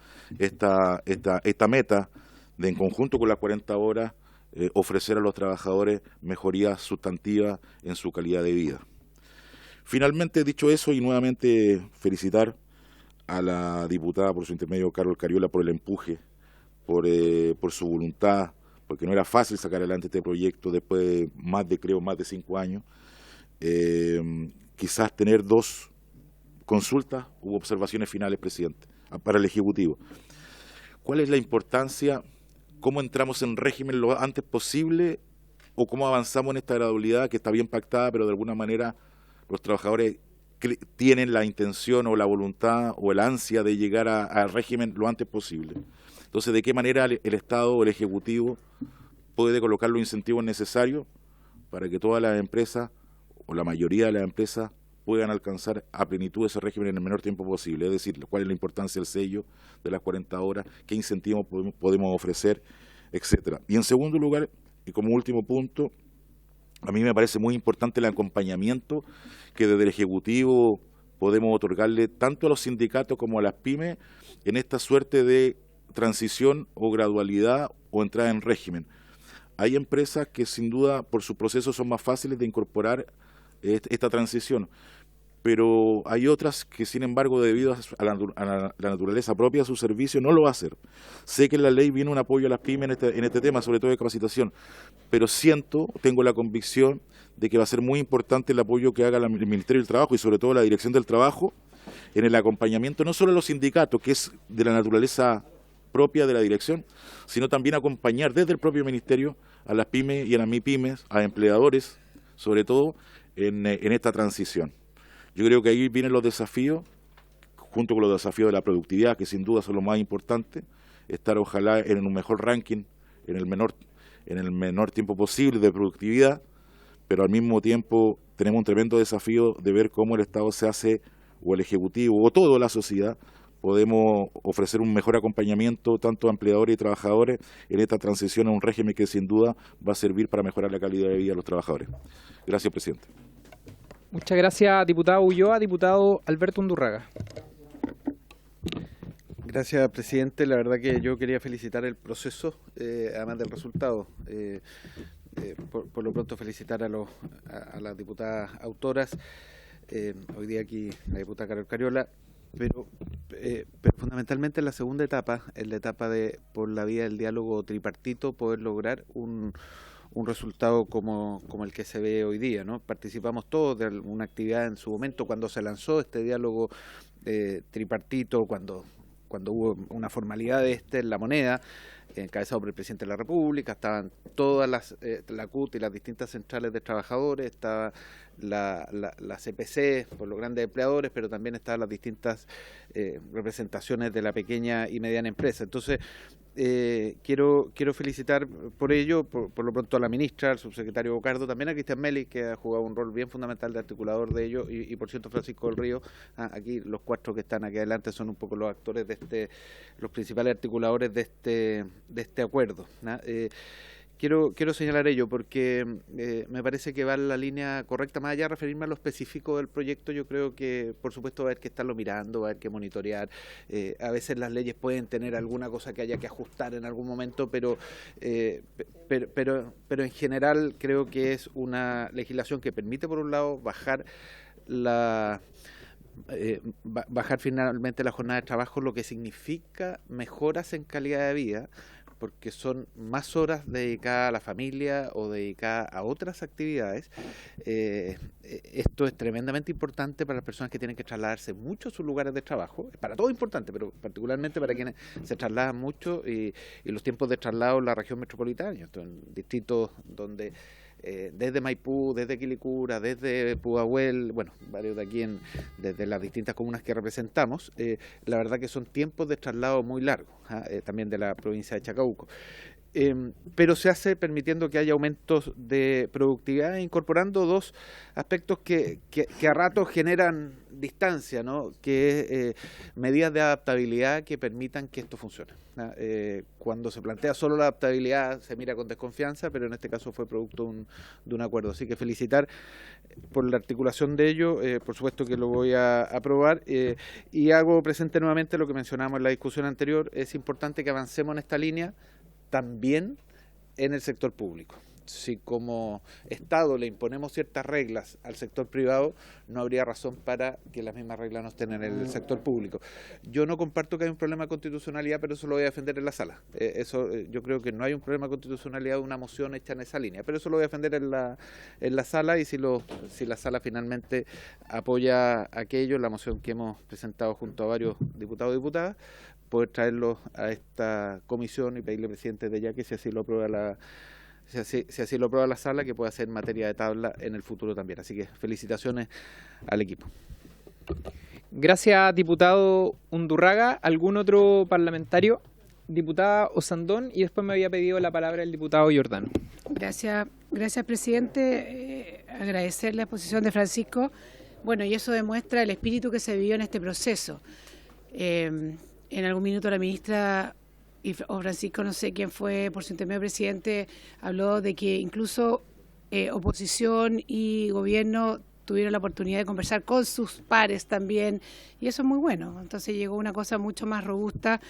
meta de, en conjunto con las 40 horas, ofrecer a los trabajadores mejorías sustantivas en su calidad de vida. Finalmente, dicho eso, y nuevamente felicitar a la diputada por su intermedio, Carol Cariola, por el empuje, por su voluntad, porque no era fácil sacar adelante este proyecto después de más de 5 años. Quizás tener 2 consultas u observaciones finales, presidente, para el Ejecutivo. ¿Cuál es la importancia? ¿Cómo entramos en régimen lo antes posible? ¿O cómo avanzamos en esta gradualidad que está bien pactada, pero de alguna manera los trabajadores tienen la intención o la voluntad o el ansia de llegar al régimen lo antes posible? Entonces, ¿de qué manera el Estado o el Ejecutivo puede colocar los incentivos necesarios para que todas las empresas o la mayoría de las empresas puedan alcanzar a plenitud ese régimen en el menor tiempo posible? Es decir, cuál es la importancia del sello de las 40 horas, qué incentivos podemos ofrecer, etcétera. Y en segundo lugar, y como último punto, a mí me parece muy importante el acompañamiento que desde el Ejecutivo podemos otorgarle tanto a los sindicatos como a las pymes en esta suerte de transición o gradualidad o entrada en régimen. Hay empresas que sin duda por su proceso son más fáciles de incorporar esta transición, pero hay otras que sin embargo debido a la naturaleza propia de su servicio no lo va a hacer. Sé que en la ley viene un apoyo a las pymes en este tema, sobre todo de capacitación, pero tengo la convicción de que va a ser muy importante el apoyo que haga el Ministerio del Trabajo y sobre todo la Dirección del Trabajo en el acompañamiento no solo a los sindicatos, que es de la naturaleza propia de la dirección, sino también acompañar desde el propio ministerio a las pymes y a las MIPYMES, a empleadores, sobre todo en esta transición. Yo creo que ahí vienen los desafíos, junto con los desafíos de la productividad, que sin duda son los más importantes, estar ojalá en un mejor ranking, en el menor tiempo posible de productividad, pero al mismo tiempo tenemos un tremendo desafío de ver cómo el Estado se hace, o el Ejecutivo, o toda la sociedad, podemos ofrecer un mejor acompañamiento tanto a empleadores y trabajadores en esta transición a un régimen que sin duda va a servir para mejorar la calidad de vida de los trabajadores. Gracias, presidente. Muchas gracias, diputado Ulloa. Diputado Alberto Undurraga. Gracias, presidente. La verdad que yo quería felicitar el proceso, además del resultado. Por lo pronto felicitar a las diputadas autoras. Hoy día aquí la diputada Carol Cariola. Pero fundamentalmente en la segunda etapa, en la etapa de por la vía del diálogo tripartito, poder lograr un resultado como el que se ve hoy día, ¿no? Participamos todos de una actividad en su momento cuando se lanzó este diálogo tripartito, cuando hubo una formalidad en la moneda, encabezado por el presidente de la República, estaban todas la CUT y las distintas centrales de trabajadores, estaba la CPC por los grandes empleadores, pero también estaban las distintas representaciones de la pequeña y mediana empresa. Entonces, quiero felicitar por ello, por lo pronto a la ministra, al subsecretario Bocardo, también a Cristian Melis, que ha jugado un rol bien fundamental de articulador de ello, y por cierto Francisco del Río. Aquí los 4 que están aquí adelante son un poco los actores los principales articuladores de este acuerdo, ¿no? Quiero señalar ello porque me parece que va en la línea correcta. Más allá de referirme a lo específico del proyecto, yo creo que por supuesto va a haber que estarlo mirando, va a haber que monitorear. A veces las leyes pueden tener alguna cosa que haya que ajustar en algún momento, pero en general creo que es una legislación que permite, por un lado, bajar finalmente la jornada de trabajo, lo que significa mejoras en calidad de vida, porque son más horas dedicadas a la familia o dedicadas a otras actividades. Esto es tremendamente importante para las personas que tienen que trasladarse mucho a sus lugares de trabajo. Es para todo importante, pero particularmente para quienes se trasladan mucho y los tiempos de traslado en la región metropolitana, en distritos donde desde Maipú, desde Quilicura, desde Pudahuel, bueno, varios de aquí desde las distintas comunas que representamos, la verdad que son tiempos de traslado muy largos, también de la provincia de Chacabuco. Pero se hace permitiendo que haya aumentos de productividad, incorporando dos aspectos que a ratos generan distancia, ¿no? Que es medidas de adaptabilidad que permitan que esto funcione. Cuando se plantea solo la adaptabilidad se mira con desconfianza, pero en este caso fue producto de un acuerdo. Así que felicitar por la articulación de ello, por supuesto que lo voy a aprobar, y hago presente nuevamente lo que mencionamos en la discusión anterior. Es importante que avancemos en esta línea también en el sector público. Si como Estado le imponemos ciertas reglas al sector privado, no habría razón para que las mismas reglas no estén en el sector público. Yo no comparto que hay un problema de constitucionalidad, pero eso lo voy a defender en la sala. Yo creo que no hay un problema de constitucionalidad de una moción hecha en esa línea, pero eso lo voy a defender en la sala, y si la sala finalmente apoya aquello, la moción que hemos presentado junto a varios diputados y diputadas, poder traerlo a esta comisión y pedirle al presidente de ya que si así lo aprueba la sala, que pueda ser materia de tabla en el futuro también. Así que felicitaciones al equipo. Gracias, diputado Undurraga. ¿Algún otro parlamentario? Diputada Osandón, y después me había pedido la palabra el diputado Giordano. Gracias, presidente. Agradecer la exposición de Francisco. Bueno, y eso demuestra el espíritu que se vivió en este proceso. En algún minuto la ministra o Francisco, no sé quién fue, por su intermedio presidente, habló de que incluso oposición y gobierno tuvieron la oportunidad de conversar con sus pares también, y eso es muy bueno. Entonces llegó una cosa mucho más robusta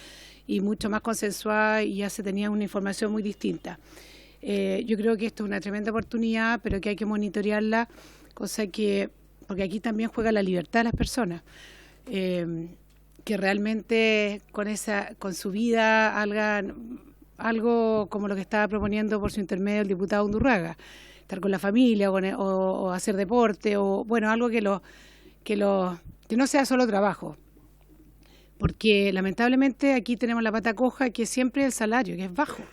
y mucho más consensuada, y ya se tenía una información muy distinta. Yo creo que esto es una tremenda oportunidad, pero que hay que monitorearla, porque aquí también juega la libertad de las personas. Que realmente con su vida hagan algo como lo que estaba proponiendo por su intermedio el diputado Undurraga, estar con la familia o hacer deporte, o bueno, algo que no sea solo trabajo, porque lamentablemente aquí tenemos la pata coja, que es siempre el salario, que es bajo.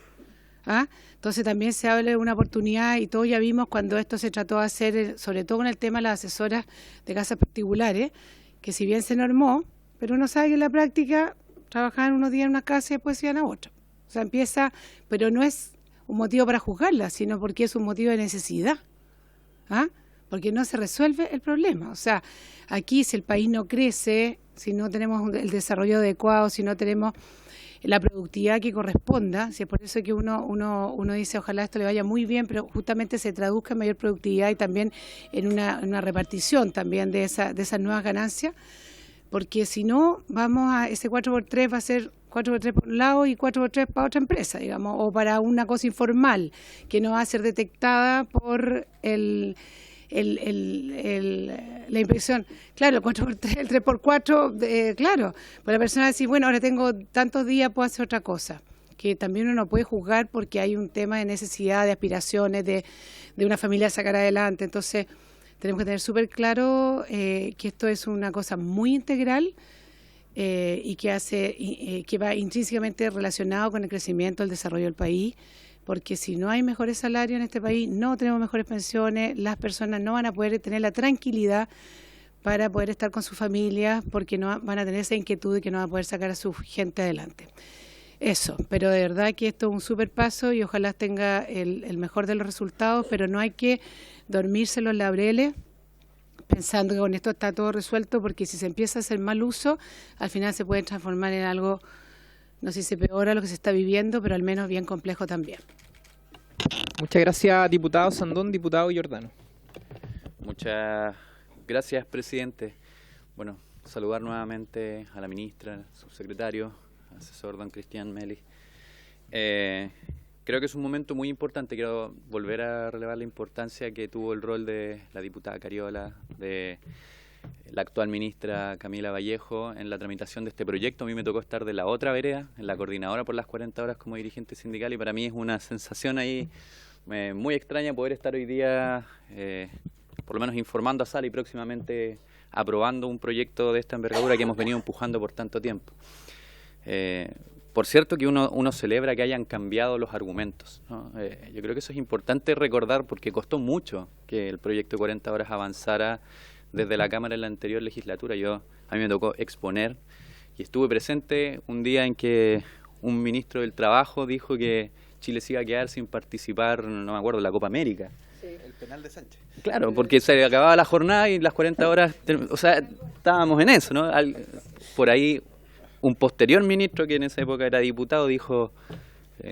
Entonces también se habla de una oportunidad, y todos ya vimos cuando esto se trató de hacer, sobre todo con el tema de las asesoras de casas particulares, que si bien se normó, pero uno sabe que en la práctica trabajaban unos días en una casa y después se iban a otra. O sea, pero no es un motivo para juzgarla, sino porque es un motivo de necesidad. Porque no se resuelve el problema. O sea, aquí si el país no crece, si no tenemos el desarrollo adecuado, si no tenemos la productividad que corresponda, si es por eso que uno dice ojalá esto le vaya muy bien, pero justamente se traduzca en mayor productividad y también en una repartición también de esas nuevas ganancias. Porque si no, vamos a ese 4x3 va a ser 4x3 por un lado y 4x3 para otra empresa, digamos, o para una cosa informal que no va a ser detectada por la inspección. Claro, el 4x3, el 3x4, claro, pues la persona va a decir, bueno, ahora tengo tantos días, puedo hacer otra cosa. Que también uno no puede juzgar porque hay un tema de necesidad, de aspiraciones, de una familia sacar adelante. Entonces, tenemos que tener súper claro que esto es una cosa muy integral y que va intrínsecamente relacionado con el crecimiento, el desarrollo del país, porque si no hay mejores salarios en este país, no tenemos mejores pensiones, las personas no van a poder tener la tranquilidad para poder estar con sus familias, porque no van a tener esa inquietud de que no van a poder sacar a su gente adelante. Eso, pero de verdad que esto es un súper paso y ojalá tenga el mejor de los resultados, pero no hay que dormirse los laureles pensando que con esto está todo resuelto, porque si se empieza a hacer mal uso, al final se puede transformar en algo, no sé si peor a lo que se está viviendo, pero al menos bien complejo también. Muchas gracias, diputado Sandón. Diputado Giordano. Muchas gracias, presidente. Bueno, saludar nuevamente a la ministra, al subsecretario, asesor don Cristian Meli. Creo que es un momento muy importante. Quiero volver a relevar la importancia que tuvo el rol de la diputada Cariola, de la actual ministra Camila Vallejo en la tramitación de este proyecto. A mí me tocó estar de la otra vereda, en la coordinadora por las 40 horas como dirigente sindical, y para mí es una sensación ahí muy extraña poder estar hoy día, por lo menos informando a sala y próximamente aprobando un proyecto de esta envergadura que hemos venido empujando por tanto tiempo. Por cierto que uno celebra que hayan cambiado los argumentos, ¿no? Yo creo que eso es importante recordar porque costó mucho que el proyecto de 40 horas avanzara desde la Cámara en la anterior legislatura. A mí me tocó exponer y estuve presente un día en que un ministro del Trabajo dijo que Chile se iba a quedar sin participar, no me acuerdo, en la Copa América. Sí. El penal de Sánchez. Claro, porque se acababa la jornada y las 40 horas, o sea, estábamos en eso, ¿no? Por ahí un posterior ministro que en esa época era diputado dijo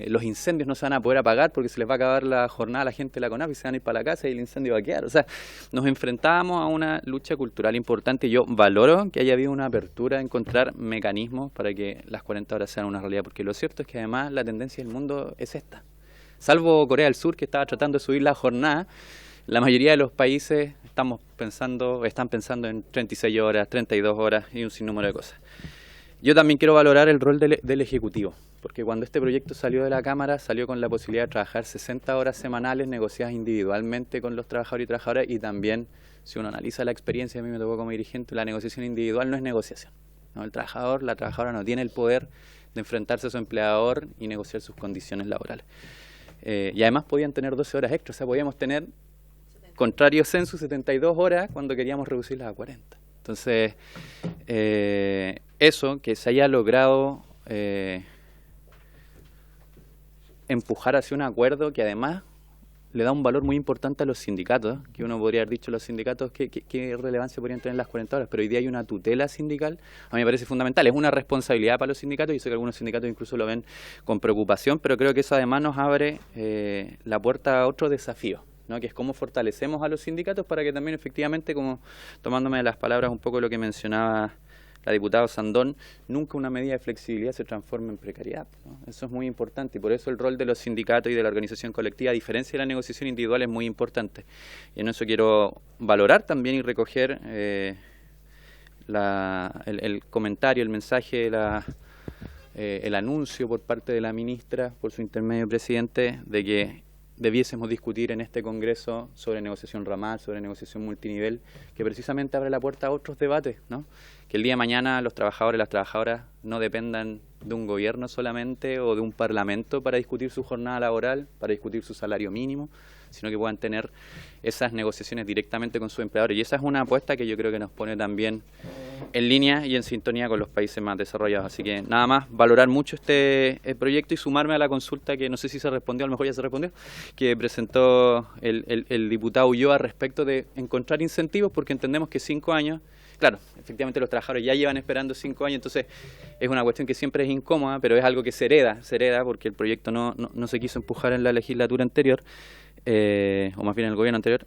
los incendios no se van a poder apagar porque se les va a acabar la jornada a la gente de la CONAF y se van a ir para la casa y el incendio va a quedar. O sea, nos enfrentábamos a una lucha cultural importante y yo valoro que haya habido una apertura a encontrar mecanismos para que las 40 horas sean una realidad, porque lo cierto es que además la tendencia del mundo es esta. Salvo Corea del Sur, que estaba tratando de subir la jornada, la mayoría de los países están pensando en 36 horas, 32 horas y un sinnúmero de cosas. Yo también quiero valorar el rol del Ejecutivo, porque cuando este proyecto salió de la Cámara, salió con la posibilidad de trabajar 60 horas semanales negociadas individualmente con los trabajadores y trabajadoras, y también, si uno analiza la experiencia, a mí me tocó como dirigente, la negociación individual no es negociación, ¿no? El trabajador, la trabajadora no tiene el poder de enfrentarse a su empleador y negociar sus condiciones laborales. Y además podían tener 12 horas extras, o sea, podíamos tener, contrario censo, 72 horas cuando queríamos reducirlas a 40. Entonces, eso, que se haya logrado empujar hacia un acuerdo que además le da un valor muy importante a los sindicatos, que uno podría haber dicho los sindicatos qué relevancia podrían tener las 40 horas, pero hoy día hay una tutela sindical, a mí me parece fundamental, es una responsabilidad para los sindicatos, y sé que algunos sindicatos incluso lo ven con preocupación, pero creo que eso además nos abre la puerta a otro desafío, ¿no? Que es cómo fortalecemos a los sindicatos para que también efectivamente, como tomándome de las palabras un poco lo que mencionaba la diputada Sandón, nunca una medida de flexibilidad se transforme en precariedad, ¿no? Eso es muy importante y por eso el rol de los sindicatos y de la organización colectiva, a diferencia de la negociación individual, es muy importante. Y en eso quiero valorar también y recoger el comentario, el mensaje, el anuncio por parte de la ministra, por su intermedio presidente, de que debiésemos discutir en este Congreso sobre negociación ramal, sobre negociación multinivel, que precisamente abre la puerta a otros debates, ¿no? Que el día de mañana los trabajadores y las trabajadoras no dependan de un gobierno solamente o de un parlamento para discutir su jornada laboral, para discutir su salario mínimo, sino que puedan tener esas negociaciones directamente con sus empleadores. Y esa es una apuesta que yo creo que nos pone también en línea y en sintonía con los países más desarrollados. Así que nada más, valorar mucho este proyecto y sumarme a la consulta que no sé si se respondió, a lo mejor ya se respondió, que presentó el diputado Ulloa respecto de encontrar incentivos, porque entendemos que 5 años, claro, efectivamente los trabajadores ya llevan esperando 5 años, entonces es una cuestión que siempre es incómoda, pero es algo que se hereda porque el proyecto no se quiso empujar en la legislatura anterior, o más bien en el gobierno anterior.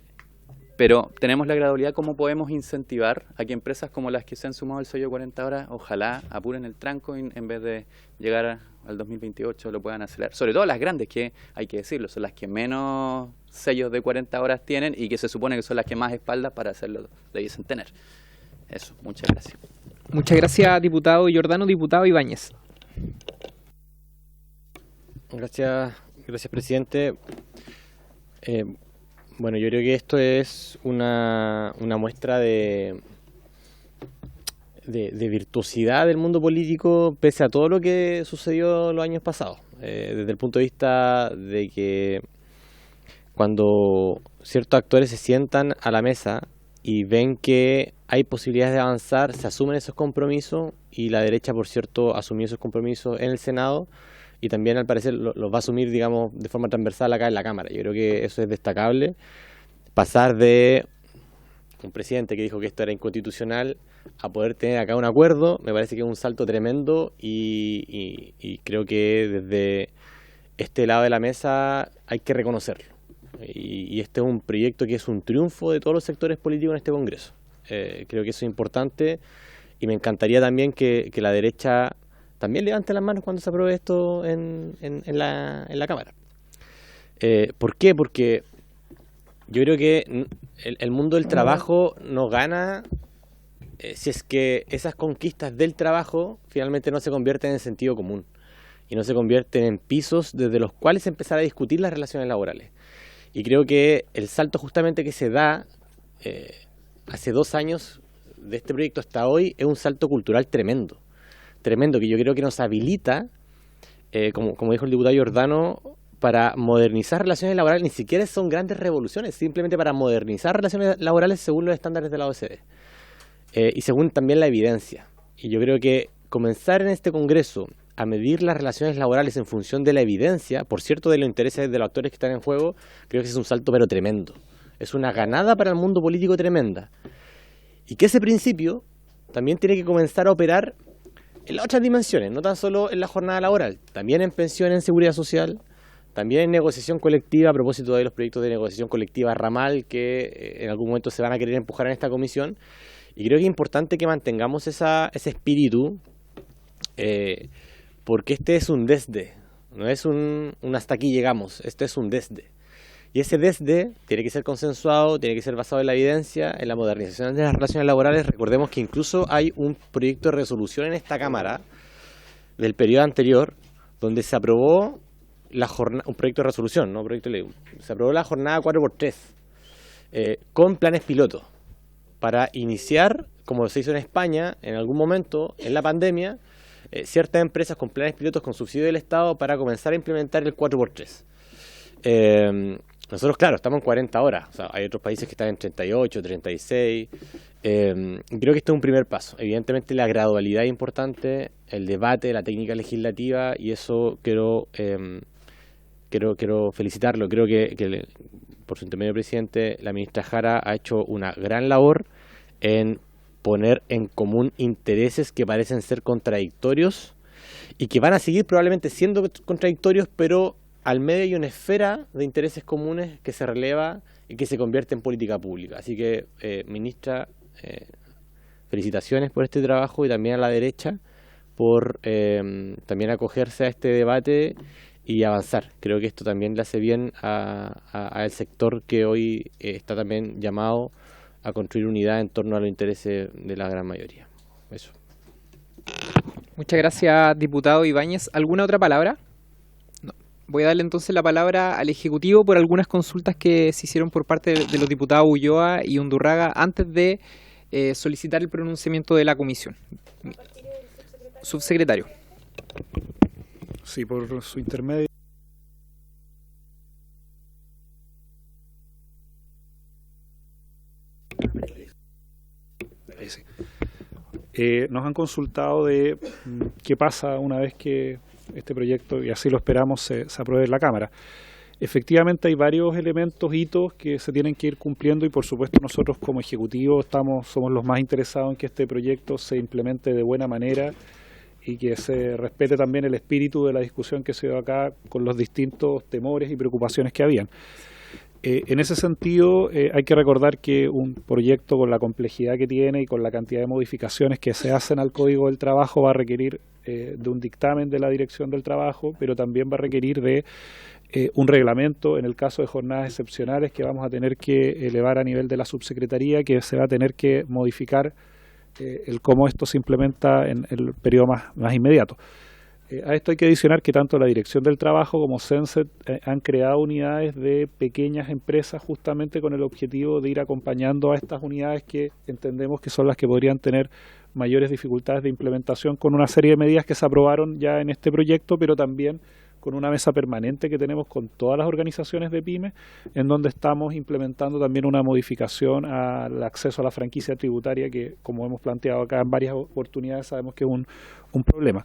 Pero tenemos la gradualidad, cómo podemos incentivar a que empresas como las que se han sumado al sello 40 horas, ojalá apuren el tranco y en vez de llegar al 2028 lo puedan acelerar. Sobre todo las grandes, que hay que decirlo, son las que menos sellos de 40 horas tienen y que se supone que son las que más espaldas para hacerlo debiesen tener. Eso, muchas gracias. Muchas gracias, diputado Giordano. Diputado Ibáñez. Gracias, presidente. Bueno, yo creo que esto es una muestra de virtuosidad del mundo político pese a todo lo que sucedió los años pasados. Desde el punto de vista de que cuando ciertos actores se sientan a la mesa y ven que hay posibilidades de avanzar, se asumen esos compromisos y la derecha, por cierto, asumió esos compromisos en el Senado y también al parecer los va a asumir, digamos, de forma transversal acá en la Cámara. Yo creo que eso es destacable. Pasar de un presidente que dijo que esto era inconstitucional a poder tener acá un acuerdo, me parece que es un salto tremendo y creo que desde este lado de la mesa hay que reconocerlo. Y este es un proyecto que es un triunfo de todos los sectores políticos en este Congreso. Creo que eso es importante y me encantaría también que la derecha también levante las manos cuando se apruebe esto en la Cámara. ¿Por qué? Porque yo creo que el mundo del trabajo no gana si es que esas conquistas del trabajo finalmente no se convierten en sentido común y no se convierten en pisos desde los cuales empezar a discutir las relaciones laborales. Y creo que el salto justamente que se da hace 2 años de este proyecto hasta hoy es un salto cultural tremendo, que yo creo que nos habilita, como dijo el diputado Giordano, para modernizar relaciones laborales. Ni siquiera son grandes revoluciones, simplemente para modernizar relaciones laborales según los estándares de la OCDE y según también la evidencia. Y yo creo que comenzar en este Congreso a medir las relaciones laborales en función de la evidencia, por cierto, de los intereses de los actores que están en juego, creo que es un salto pero tremendo. Es una ganada para el mundo político tremenda. Y que ese principio también tiene que comenzar a operar en las otras dimensiones, no tan solo en la jornada laboral, también en pensiones, en seguridad social, también en negociación colectiva, a propósito de los proyectos de negociación colectiva ramal que en algún momento se van a querer empujar en esta comisión. Y creo que es importante que mantengamos ese espíritu, porque este es un desde, no es un hasta aquí llegamos, este es un desde. Y ese desde tiene que ser consensuado, tiene que ser basado en la evidencia, en la modernización de las relaciones laborales. Recordemos que incluso hay un proyecto de resolución en esta Cámara del periodo anterior donde se aprobó un proyecto de resolución, no proyecto de ley, se aprobó la jornada 4x3 con planes pilotos para iniciar, como se hizo en España en algún momento en la pandemia, ciertas empresas con planes pilotos con subsidio del Estado para comenzar a implementar el 4x3. Nosotros, claro, estamos en 40 horas, o sea, hay otros países que están en 38, 36. Creo que este es un primer paso. Evidentemente la gradualidad es importante, el debate, la técnica legislativa, y eso quiero felicitarlo. Creo que por su intermedio presidente, la ministra Jara ha hecho una gran labor en poner en común intereses que parecen ser contradictorios y que van a seguir probablemente siendo contradictorios, pero al medio hay una esfera de intereses comunes que se releva y que se convierte en política pública. Así que, ministra, felicitaciones por este trabajo y también a la derecha por también acogerse a este debate y avanzar. Creo que esto también le hace bien al sector que hoy está también llamado a construir unidad en torno a los intereses de la gran mayoría. Eso. Muchas gracias, diputado Ibáñez. ¿Alguna otra palabra? No. Voy a darle entonces la palabra al Ejecutivo por algunas consultas que se hicieron por parte de los diputados Ulloa y Undurraga antes de solicitar el pronunciamiento de la comisión. Subsecretario. Sí, por su intermedio. Nos han consultado de qué pasa una vez que este proyecto, y así lo esperamos, se apruebe en la Cámara. Efectivamente hay varios elementos, hitos que se tienen que ir cumpliendo y por supuesto nosotros como Ejecutivo somos los más interesados en que este proyecto se implemente de buena manera y que se respete también el espíritu de la discusión que se dio acá con los distintos temores y preocupaciones que habían. En ese sentido, hay que recordar que un proyecto con la complejidad que tiene y con la cantidad de modificaciones que se hacen al Código del Trabajo va a requerir de un dictamen de la Dirección del Trabajo, pero también va a requerir de un reglamento en el caso de jornadas excepcionales que vamos a tener que elevar a nivel de la subsecretaría, que se va a tener que modificar el cómo esto se implementa en el periodo más inmediato. A esto hay que adicionar que tanto la Dirección del Trabajo como CENSET han creado unidades de pequeñas empresas justamente con el objetivo de ir acompañando a estas unidades que entendemos que son las que podrían tener mayores dificultades de implementación con una serie de medidas que se aprobaron ya en este proyecto, pero también con una mesa permanente que tenemos con todas las organizaciones de pymes, en donde estamos implementando también una modificación al acceso a la franquicia tributaria que, como hemos planteado acá en varias oportunidades, sabemos que es un problema.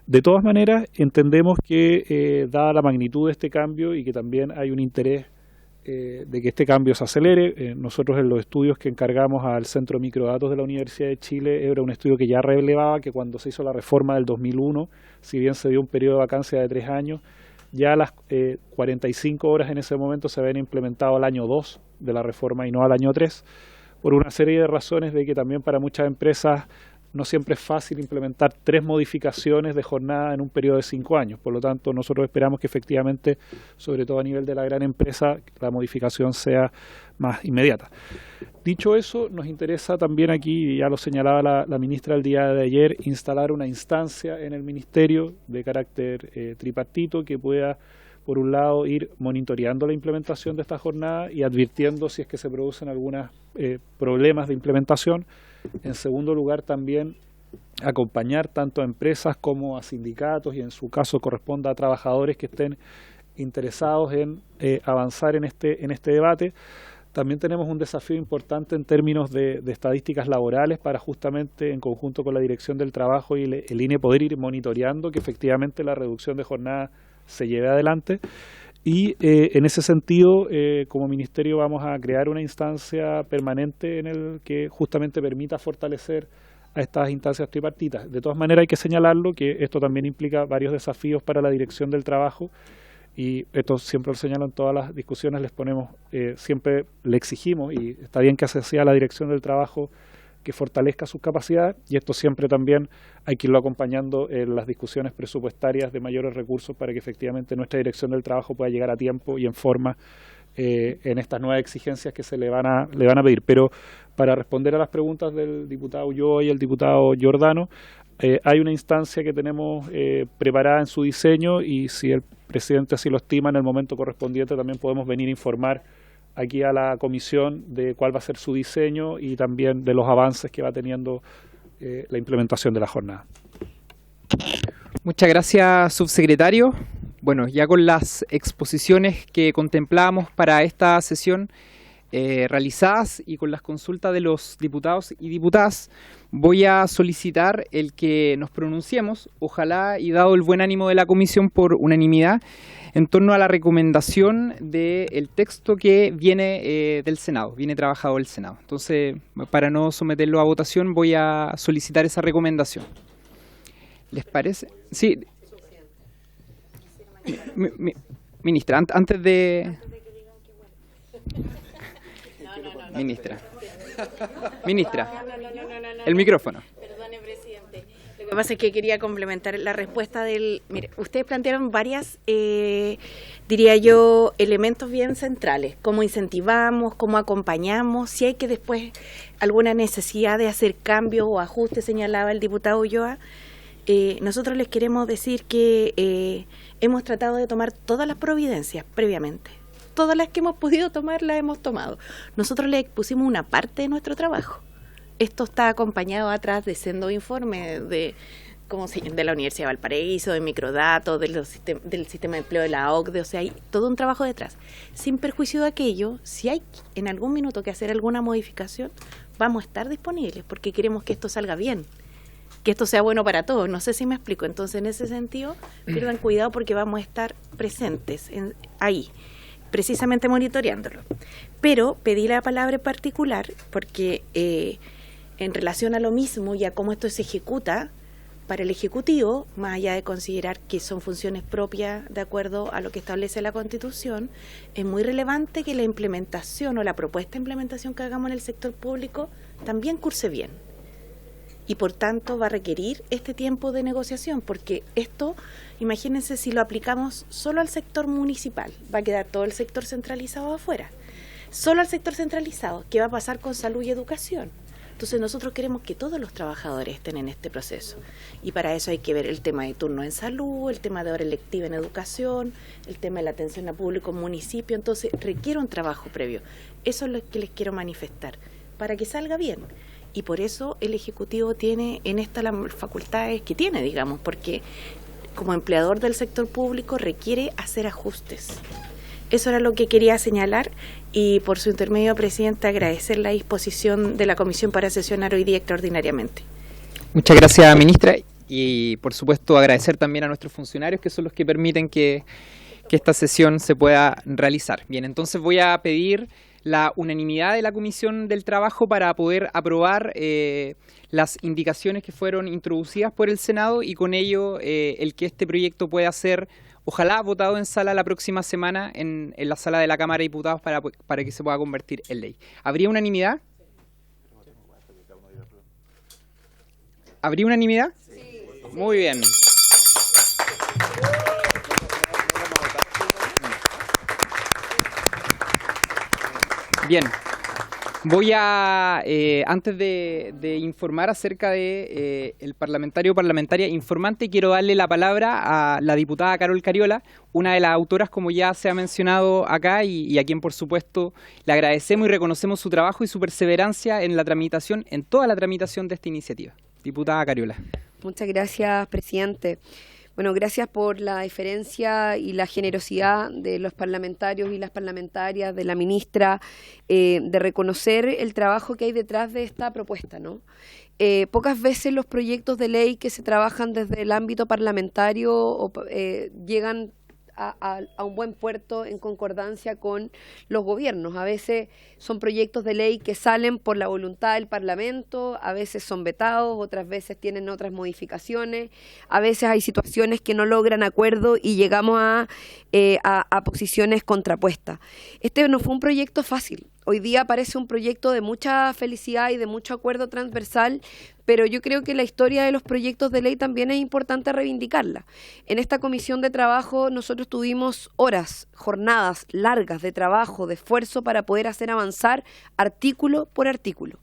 De todas maneras, entendemos que dada la magnitud de este cambio y que también hay un interés de que este cambio se acelere, nosotros en los estudios que encargamos al Centro de Microdatos de la Universidad de Chile, era un estudio que ya relevaba que cuando se hizo la reforma del 2001, si bien se dio un periodo de vacancia de 3 años, Ya las 45 horas en ese momento se habían implementado al año 2 de la reforma y no al año 3, por una serie de razones de que también para muchas empresas no siempre es fácil implementar 3 modificaciones de jornada en un periodo de 5 años. Por lo tanto, nosotros esperamos que efectivamente, sobre todo a nivel de la gran empresa, la modificación sea más inmediata. Dicho eso, nos interesa también aquí, ya lo señalaba la ministra el día de ayer, instalar una instancia en el Ministerio de carácter tripartito que pueda, por un lado, ir monitoreando la implementación de esta jornada y advirtiendo si es que se producen algunos problemas de implementación. En segundo lugar, también acompañar tanto a empresas como a sindicatos y en su caso corresponda a trabajadores que estén interesados en avanzar en este debate. También tenemos un desafío importante en términos de estadísticas laborales para justamente en conjunto con la Dirección del Trabajo y el INE poder ir monitoreando que efectivamente la reducción de jornada se lleve adelante. Y en ese sentido, como Ministerio vamos a crear una instancia permanente en el que justamente permita fortalecer a estas instancias tripartitas. De todas maneras hay que señalarlo que esto también implica varios desafíos para la Dirección del Trabajo y esto siempre lo señalo en todas las discusiones, siempre le exigimos y está bien que sea la Dirección del Trabajo que fortalezca sus capacidades y esto siempre también hay que irlo acompañando en las discusiones presupuestarias de mayores recursos para que efectivamente nuestra Dirección del Trabajo pueda llegar a tiempo y en forma en estas nuevas exigencias que se le van a pedir. Pero para responder a las preguntas del diputado Ulloa y el diputado Giordano, hay una instancia que tenemos preparada en su diseño y si el presidente así lo estima en el momento correspondiente también podemos venir a informar aquí a la comisión de cuál va a ser su diseño y también de los avances que va teniendo la implementación de la jornada. Muchas gracias, subsecretario. Bueno, ya con las exposiciones que contemplábamos para esta sesión realizadas y con las consultas de los diputados y diputadas, voy a solicitar el que nos pronunciemos, ojalá y dado el buen ánimo de la comisión por unanimidad, en torno a la recomendación del texto que viene del Senado, viene trabajado del Senado. Entonces, para no someterlo a votación, voy a solicitar esa recomendación. ¿Les parece? Sí. Ministra, antes de... Ministra, el micrófono. Perdone, presidente. Lo que pasa es que quería complementar la respuesta del... Mire, ustedes plantearon varias, diría yo, elementos bien centrales. Cómo incentivamos, cómo acompañamos, si hay que después alguna necesidad de hacer cambios o ajustes, señalaba el diputado Ulloa. Nosotros les queremos decir que hemos tratado de tomar todas las providencias previamente. Todas las que hemos podido tomar las hemos tomado. Nosotros le pusimos una parte de nuestro trabajo. Esto está acompañado atrás de sendos informes de la Universidad de Valparaíso, de Microdatos, del sistema de empleo de la OCDE, o sea, hay todo un trabajo detrás. Sin perjuicio de aquello, si hay en algún minuto que hacer alguna modificación, vamos a estar disponibles porque queremos que esto salga bien, que esto sea bueno para todos. No sé si me explico. Entonces, en ese sentido, pierdan cuidado porque vamos a estar presentes ahí, precisamente monitoreándolo. Pero pedí la palabra en particular porque en relación a lo mismo y a cómo esto se ejecuta para el Ejecutivo, más allá de considerar que son funciones propias de acuerdo a lo que establece la Constitución, es muy relevante que la implementación o la propuesta de implementación que hagamos en el sector público también curse bien. Y por tanto va a requerir este tiempo de negociación, porque esto, imagínense si lo aplicamos solo al sector municipal, va a quedar todo el sector centralizado afuera. Solo al sector centralizado, ¿qué va a pasar con salud y educación? Entonces nosotros queremos que todos los trabajadores estén en este proceso y para eso hay que ver el tema de turno en salud, el tema de hora electiva en educación, el tema de la atención a público en municipio, entonces requiere un trabajo previo. Eso es lo que les quiero manifestar, para que salga bien. Y por eso el Ejecutivo tiene en esta las facultades que tiene, digamos, porque como empleador del sector público requiere hacer ajustes. Eso era lo que quería señalar y por su intermedio, presidente, agradecer la disposición de la Comisión para sesionar hoy día extraordinariamente. Muchas gracias, ministra, y por supuesto agradecer también a nuestros funcionarios que son los que permiten que esta sesión se pueda realizar. Bien, entonces voy a pedir la unanimidad de la Comisión del Trabajo para poder aprobar las indicaciones que fueron introducidas por el Senado y con ello el que este proyecto pueda ser ojalá votado en sala la próxima semana en la sala de la Cámara de Diputados para que se pueda convertir en ley. ¿Habría unanimidad? ¿Habría unanimidad? Sí. Muy bien. Bien. Voy a, antes de informar acerca de el parlamentaria informante, quiero darle la palabra a la diputada Carol Cariola, una de las autoras, como ya se ha mencionado acá, y a quien por supuesto le agradecemos y reconocemos su trabajo y su perseverancia en la tramitación, en toda la tramitación de esta iniciativa. Diputada Cariola. Muchas gracias, presidente. Bueno, gracias por la deferencia y la generosidad de los parlamentarios y las parlamentarias, de la ministra, de reconocer el trabajo que hay detrás de esta propuesta, ¿no? Pocas veces los proyectos de ley que se trabajan desde el ámbito parlamentario llegan a un buen puerto en concordancia con los gobiernos. A veces son proyectos de ley que salen por la voluntad del Parlamento, a veces son vetados, otras veces tienen otras modificaciones, a veces hay situaciones que no logran acuerdo y llegamos a posiciones contrapuestas. Este no fue un proyecto fácil. Hoy día parece un proyecto de mucha felicidad y de mucho acuerdo transversal, pero yo creo que la historia de los proyectos de ley también es importante reivindicarla. En esta comisión de trabajo nosotros tuvimos horas, jornadas largas de trabajo, de esfuerzo para poder hacer avanzar artículo por artículo.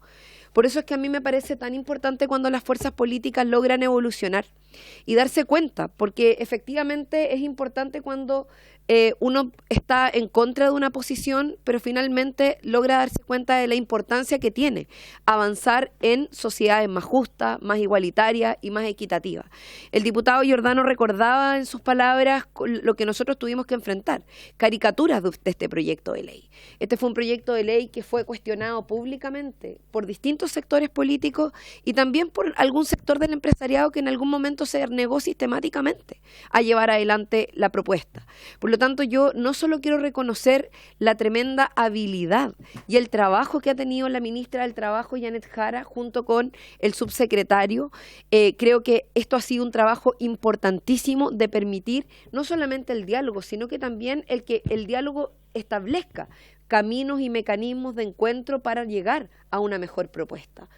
Por eso es que a mí me parece tan importante cuando las fuerzas políticas logran evolucionar y darse cuenta, porque efectivamente es importante cuando uno está en contra de una posición, pero finalmente logra darse cuenta de la importancia que tiene avanzar en sociedades más justas, más igualitarias y más equitativas. El diputado Giordano recordaba en sus palabras lo que nosotros tuvimos que enfrentar, caricaturas de este proyecto de ley. Este fue un proyecto de ley que fue cuestionado públicamente por distintos sectores políticos y también por algún sector del empresariado que en algún momento se negó sistemáticamente a llevar adelante la propuesta. Por lo tanto, yo no solo quiero reconocer la tremenda habilidad y el trabajo que ha tenido la ministra del Trabajo, Janet Jara, junto con el subsecretario. Creo que esto ha sido un trabajo importantísimo de permitir no solamente el diálogo, sino que también que el diálogo establezca caminos y mecanismos de encuentro para llegar a una mejor propuesta.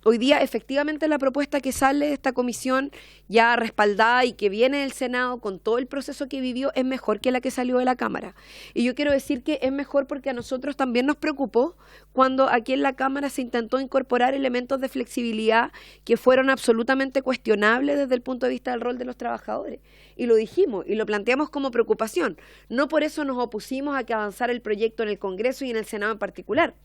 Hoy día, efectivamente, la propuesta que sale de esta comisión ya respaldada y que viene del Senado con todo el proceso que vivió es mejor que la que salió de la Cámara. Y yo quiero decir que es mejor porque a nosotros también nos preocupó cuando aquí en la Cámara se intentó incorporar elementos de flexibilidad que fueron absolutamente cuestionables desde el punto de vista del rol de los trabajadores. Y lo dijimos y lo planteamos como preocupación. No por eso nos opusimos a que avanzara el proyecto en el Congreso y en el Senado en particular.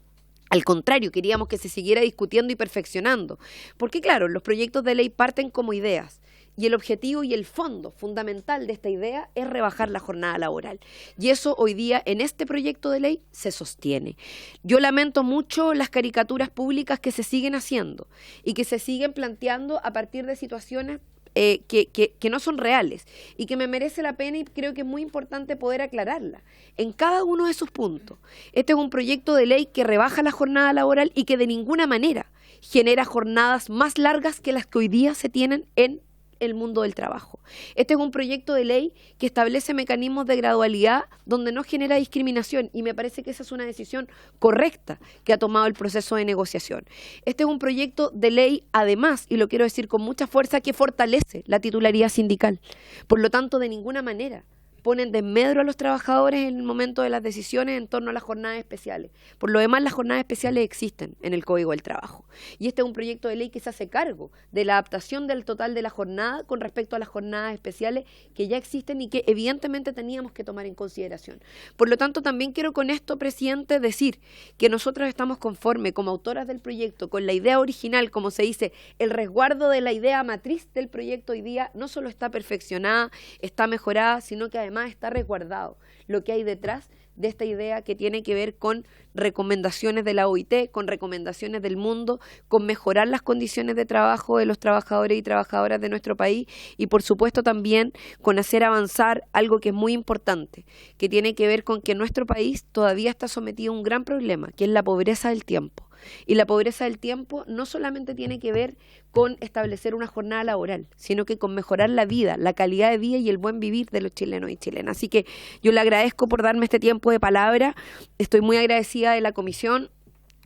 Al contrario, queríamos que se siguiera discutiendo y perfeccionando, porque claro, los proyectos de ley parten como ideas y el objetivo y el fondo fundamental de esta idea es rebajar la jornada laboral. Y eso hoy día en este proyecto de ley se sostiene. Yo lamento mucho las caricaturas públicas que se siguen haciendo y que se siguen planteando a partir de situaciones que no son reales y que me merece la pena y creo que es muy importante poder aclararla en cada uno de sus puntos. Este es un proyecto de ley que rebaja la jornada laboral y que de ninguna manera genera jornadas más largas que las que hoy día se tienen en el mundo del trabajo. Este es un proyecto de ley que establece mecanismos de gradualidad donde no genera discriminación y me parece que esa es una decisión correcta que ha tomado el proceso de negociación. Este es un proyecto de ley, además, y lo quiero decir con mucha fuerza, que fortalece la titularidad sindical. Por lo tanto, de ninguna manera ponen de medro a los trabajadores en el momento de las decisiones en torno a las jornadas especiales. Por lo demás, las jornadas especiales existen en el Código del Trabajo. Y este es un proyecto de ley que se hace cargo de la adaptación del total de la jornada con respecto a las jornadas especiales que ya existen y que evidentemente teníamos que tomar en consideración. Por lo tanto, también quiero con esto, presidente, decir que nosotros estamos conformes como autoras del proyecto, con la idea original, como se dice, el resguardo de la idea matriz del proyecto hoy día no solo está perfeccionada, está mejorada, sino que además está resguardado lo que hay detrás de esta idea que tiene que ver con recomendaciones de la OIT, con recomendaciones del mundo, con mejorar las condiciones de trabajo de los trabajadores y trabajadoras de nuestro país y por supuesto también con hacer avanzar algo que es muy importante, que tiene que ver con que nuestro país todavía está sometido a un gran problema, que es la pobreza del tiempo. Y la pobreza del tiempo no solamente tiene que ver con establecer una jornada laboral, sino que con mejorar la vida, la calidad de vida y el buen vivir de los chilenos y chilenas. Así que yo le agradezco por darme este tiempo de palabra. Estoy muy agradecida de la comisión,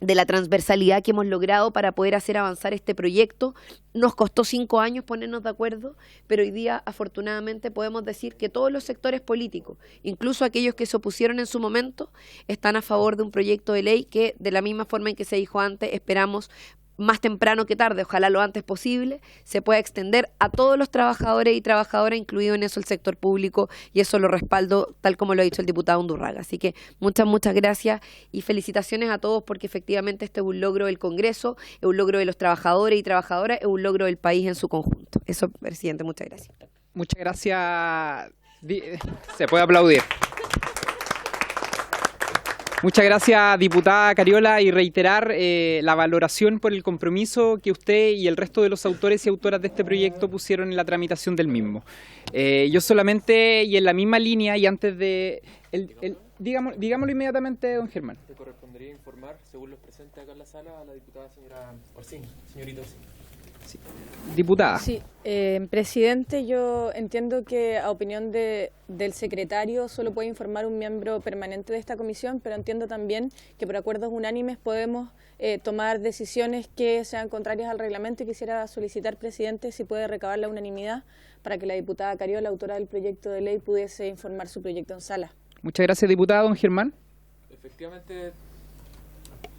de la transversalidad que hemos logrado para poder hacer avanzar este proyecto. Nos costó 5 años ponernos de acuerdo, pero hoy día afortunadamente podemos decir que todos los sectores políticos, incluso aquellos que se opusieron en su momento, están a favor de un proyecto de ley que, de la misma forma en que se dijo antes, esperamos más temprano que tarde, ojalá lo antes posible, se pueda extender a todos los trabajadores y trabajadoras, incluido en eso el sector público, y eso lo respaldo tal como lo ha dicho el diputado Undurraga. Así que muchas gracias y felicitaciones a todos, porque efectivamente este es un logro del Congreso, es un logro de los trabajadores y trabajadoras, es un logro del país en su conjunto. Eso, presidente, muchas gracias. Muchas gracias. Se puede aplaudir. Muchas gracias, diputada Cariola, y reiterar la valoración por el compromiso que usted y el resto de los autores y autoras de este proyecto pusieron en la tramitación del mismo. Yo solamente, y en la misma línea, y antes de... digámoslo inmediatamente, don Germán. Te correspondería informar, según los presentes acá en la sala, a la diputada señora Orsini, señorita Orsini. Sí. Diputada. Sí, presidente, yo entiendo que a opinión del secretario solo puede informar un miembro permanente de esta comisión, pero entiendo también que por acuerdos unánimes podemos tomar decisiones que sean contrarias al reglamento, y quisiera solicitar, presidente, si puede recabar la unanimidad para que la diputada Cariola, autora del proyecto de ley, pudiese informar su proyecto en sala. Muchas gracias, diputada. Don Germán. Efectivamente,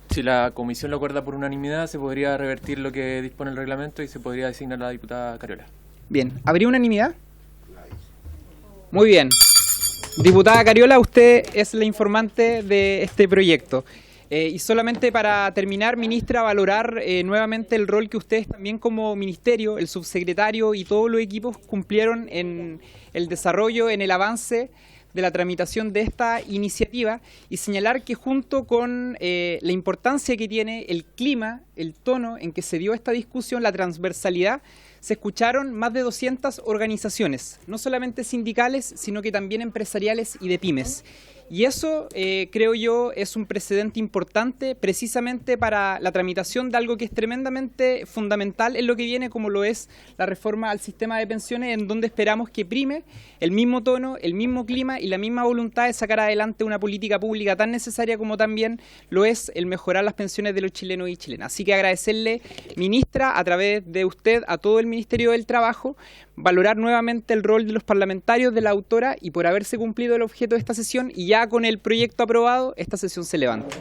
si la comisión lo acuerda por unanimidad, se podría revertir lo que dispone el reglamento y se podría designar a la diputada Cariola. Bien, ¿habría unanimidad? Muy bien. Diputada Cariola, usted es la informante de este proyecto. Y solamente para terminar, ministra, valorar nuevamente el rol que ustedes también como ministerio, el subsecretario y todos los equipos cumplieron en el desarrollo, en el avance de la tramitación de esta iniciativa, y señalar que junto con la importancia que tiene el clima, el tono en que se dio esta discusión, la transversalidad, se escucharon más de 200 organizaciones, no solamente sindicales, sino que también empresariales y de pymes. Y eso, creo yo, es un precedente importante precisamente para la tramitación de algo que es tremendamente fundamental en lo que viene, como lo es la reforma al sistema de pensiones, en donde esperamos que prime el mismo tono, el mismo clima y la misma voluntad de sacar adelante una política pública tan necesaria como también lo es el mejorar las pensiones de los chilenos y chilenas. Así que agradecerle, ministra, a través de usted, a todo el Ministerio del Trabajo, valorar nuevamente el rol de los parlamentarios, de la autora, y por haberse cumplido el objeto de esta sesión, y ya con el proyecto aprobado, esta sesión se levanta.